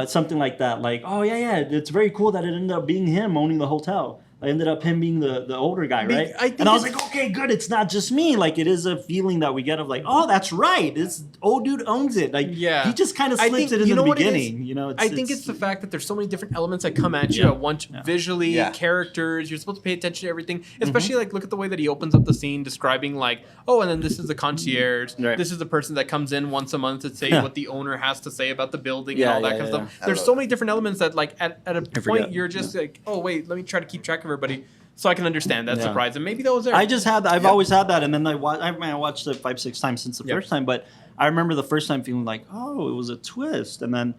Something like that, like, oh yeah, it's very cool that it ended up being him owning the hotel. I ended up him being the older guy, right? I think And I was it's- like, okay, good. It's not just me. Like, it is a feeling that we get of like, oh, that's right. This old dude owns it. Like, Yeah. he just kind of I slips think- it in you the know what it is? beginning. You know, I think it's the fact that there's so many different elements that come at you Yeah. at once. Yeah. Visually, Yeah. characters. You're supposed to pay attention to everything. Especially like look at the way that he opens up the scene, describing like, oh, and then this is the concierge. Right. This is the person that comes in once a month to say Yeah. what the owner has to say about the building Yeah, and all that yeah, kind of yeah, stuff. yeah. There's I so love many different elements that like at a point forget. you're just like, oh wait, let me try to keep track of everybody so I can understand that Yeah. surprise. And maybe that was there. I just had, I've Yeah. always had that. And then I watched it 5-6 times since the Yeah. first time. But I remember the first time feeling like, oh, it was a twist. And then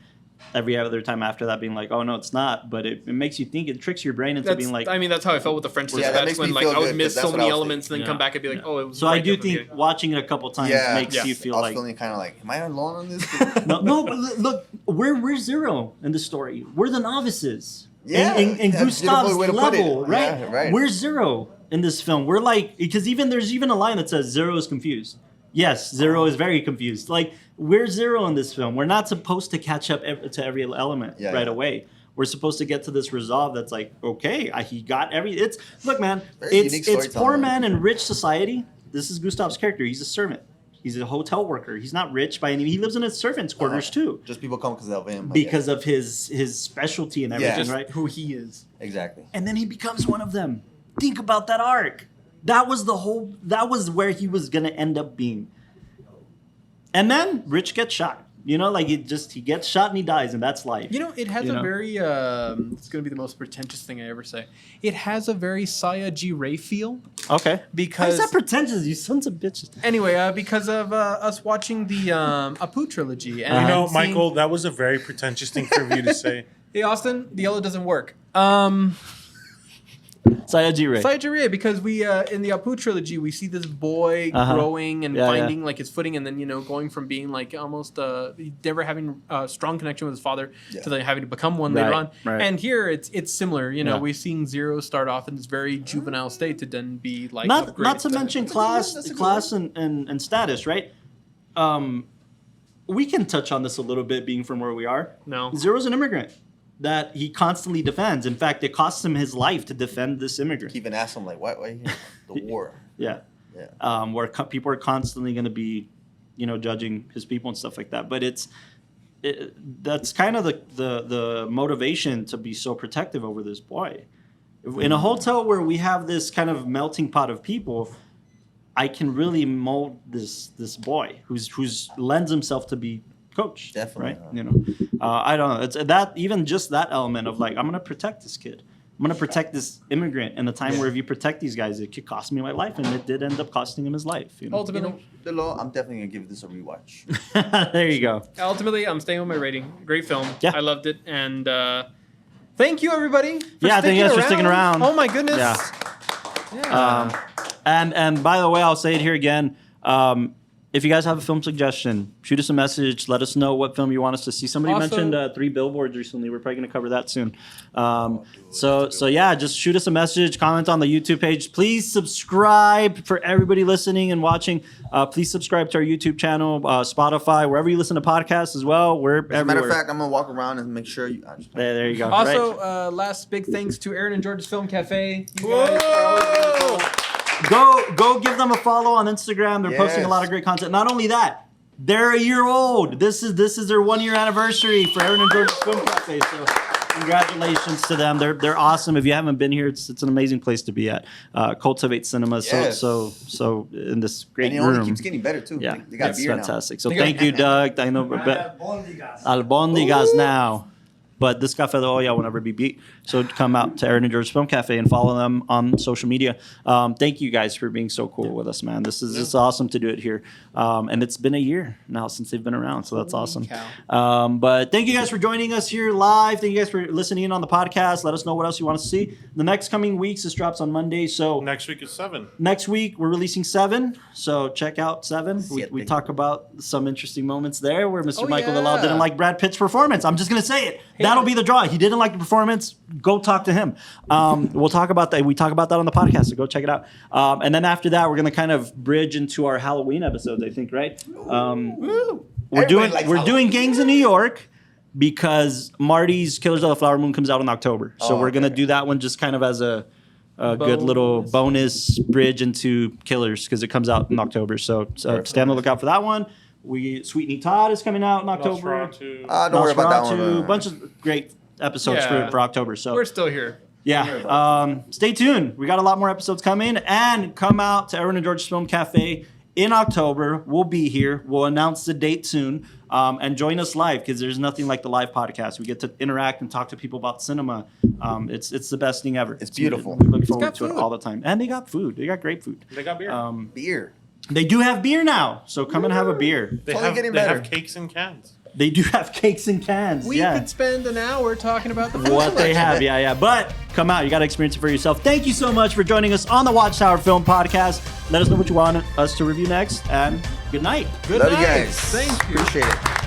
every other time after that being like, oh no, it's not. But it makes you think. It tricks your brain into being like. I mean, that's how I felt with the French Yeah, that Dispatch makes when me like feel I would good, miss 'cause so that's what many I was elements and then come back and be like, oh, it was. So I right do at the think beginning. watching it a couple times makes you feel I was like. feeling kind of like, am I alone on this? No, but look, we're zero in the story. We're the novices. Yeah, in that's a beautiful Gustav's way to put it. level, right? Yeah, right. We're zero in this film. We're like, because there's even a line that says Zero is confused. Yes, Zero is very confused. Like, we're zero in this film. We're not supposed to catch up to every element right away. We're supposed to get to this resolve that's like, okay, he got every. Look, man, it's poor man in rich society. This is Gustav's character. He's a servant. He's a hotel worker. He's not rich by any means. He lives in his servants' quarters too. Just people come because of him. Because of his specialty and everything, Just right? who he is. Exactly. And then he becomes one of them. Think about that arc. That was where he was gonna end up being. And then Rich gets shot. You know, like he gets shot and he dies, and that's life. You know, it has a very, it's going to be the most pretentious thing I ever say. It has a very Saya G. Ray feel. Okay. Because. Why is that pretentious, you sons of bitches? Anyway, because of us watching the Apu trilogy. And You know, seeing- Michael, that was a very pretentious thing for you to say. Hey, Austin, the yellow doesn't work. Sayajire. Sayajire, because we in the Apu trilogy we see this boy growing and finding like his footing, and then going from being like almost never having a strong connection with his father to then having to become one later on. Right. And here it's similar. We're seeing Zero start off in this very juvenile state to then be like not upgraded to mention class and status, right? We can touch on this a little bit, being from where we are. No. Zero's an immigrant that he constantly defends. In fact, it costs him his life to defend this immigrant. Even ask him like, why are you here? The war. Yeah. Where people are constantly going to be, judging his people and stuff like that. But that's kind of the motivation to be so protective over this boy. In a hotel where we have this kind of melting pot of people, I can really mold this boy who's lends himself to be coached. Definitely. Right? I don't know. It's that, even just that element of like, I'm gonna protect this kid. I'm gonna protect this immigrant in a time where if you protect these guys, it could cost me my life, and it did end up costing him his life. Ultimately, I'm definitely gonna give this a rewatch. There you go. Ultimately, I'm staying with my rating. Great film. Yeah. I loved it, and thank you everybody. Thank you guys for sticking around. Oh my goodness. Yeah. And by the way, I'll say it here again. If you guys have a film suggestion, shoot us a message. Let us know what film you want us to see. Somebody mentioned 3 Billboards recently. We're probably going to cover that soon. So yeah, just shoot us a message. Comment on the YouTube page. Please subscribe for everybody listening and watching. Please subscribe to our YouTube channel, Spotify, wherever you listen to podcasts as well. We're everywhere. As a matter of fact, I'm gonna walk around and make sure you. There you go. Also, last big thanks to Aaron and George's Film Cafe. You guys are always Go give them a follow on Instagram. They're posting a lot of great content. Not only that, they're a year old. This is their 1 year anniversary for Aaron and George's Film Cafe. So congratulations to them. They're awesome. If you haven't been here, it's an amazing place to be at. Cultivate Cinema. So in this great room. And it only keeps getting better too. Yeah, they got it's beer fantastic. now. So thank you, Doug. I know Albondigas now. But this Café de Olla will never be beat. So come out to Aaron and George's Film Cafe and follow them on social media. Thank you guys for being so cool with us, man. It's awesome to do it here. And it's been a year now since they've been around, so that's awesome. But thank you guys for joining us here live. Thank you guys for listening in on the podcast. Let us know what else you want to see. The next coming weeks, this drops on Monday. So next week is 7. Next week, we're releasing 7. So check out 7. We talk about some interesting moments there where Mr. Michael Delau didn't like Brad Pitt's performance. I'm just going to say it. That'll be the draw. He didn't like the performance. Go talk to him. We'll talk about that. We talk about that on the podcast, so go check it out. And then after that, we're going to kind of bridge into our Halloween episodes, I think, right? We're doing Gangs in New York because Marty's Killers of the Flower Moon comes out in October. So we're going to do that one just kind of as a good little bonus bridge into Killers because it comes out in October. So stay on the lookout for that one. Sweeney Todd is coming out in October. Don't worry about that one. A bunch of great episodes for October. So we're still here. Yeah. Stay tuned. We got a lot more episodes coming. And come out to Aaron and George's Film Cafe in October. We'll be here. We'll announce the date soon. And join us live because there's nothing like the live podcast. We get to interact and talk to people about cinema. It's the best thing ever. It's beautiful. We look forward to it all the time. And they got food. They got great food. They got beer. Beer. They do have beer now, so come and have a beer. They have cakes in cans. They do have cakes and cans. We could spend an hour talking about the what they have. Yeah. But come out. You got to experience it for yourself. Thank you so much for joining us on the WatchTower Film Podcast. Let us know what you want us to review next. And good night. Love you guys. Thank you. Appreciate it.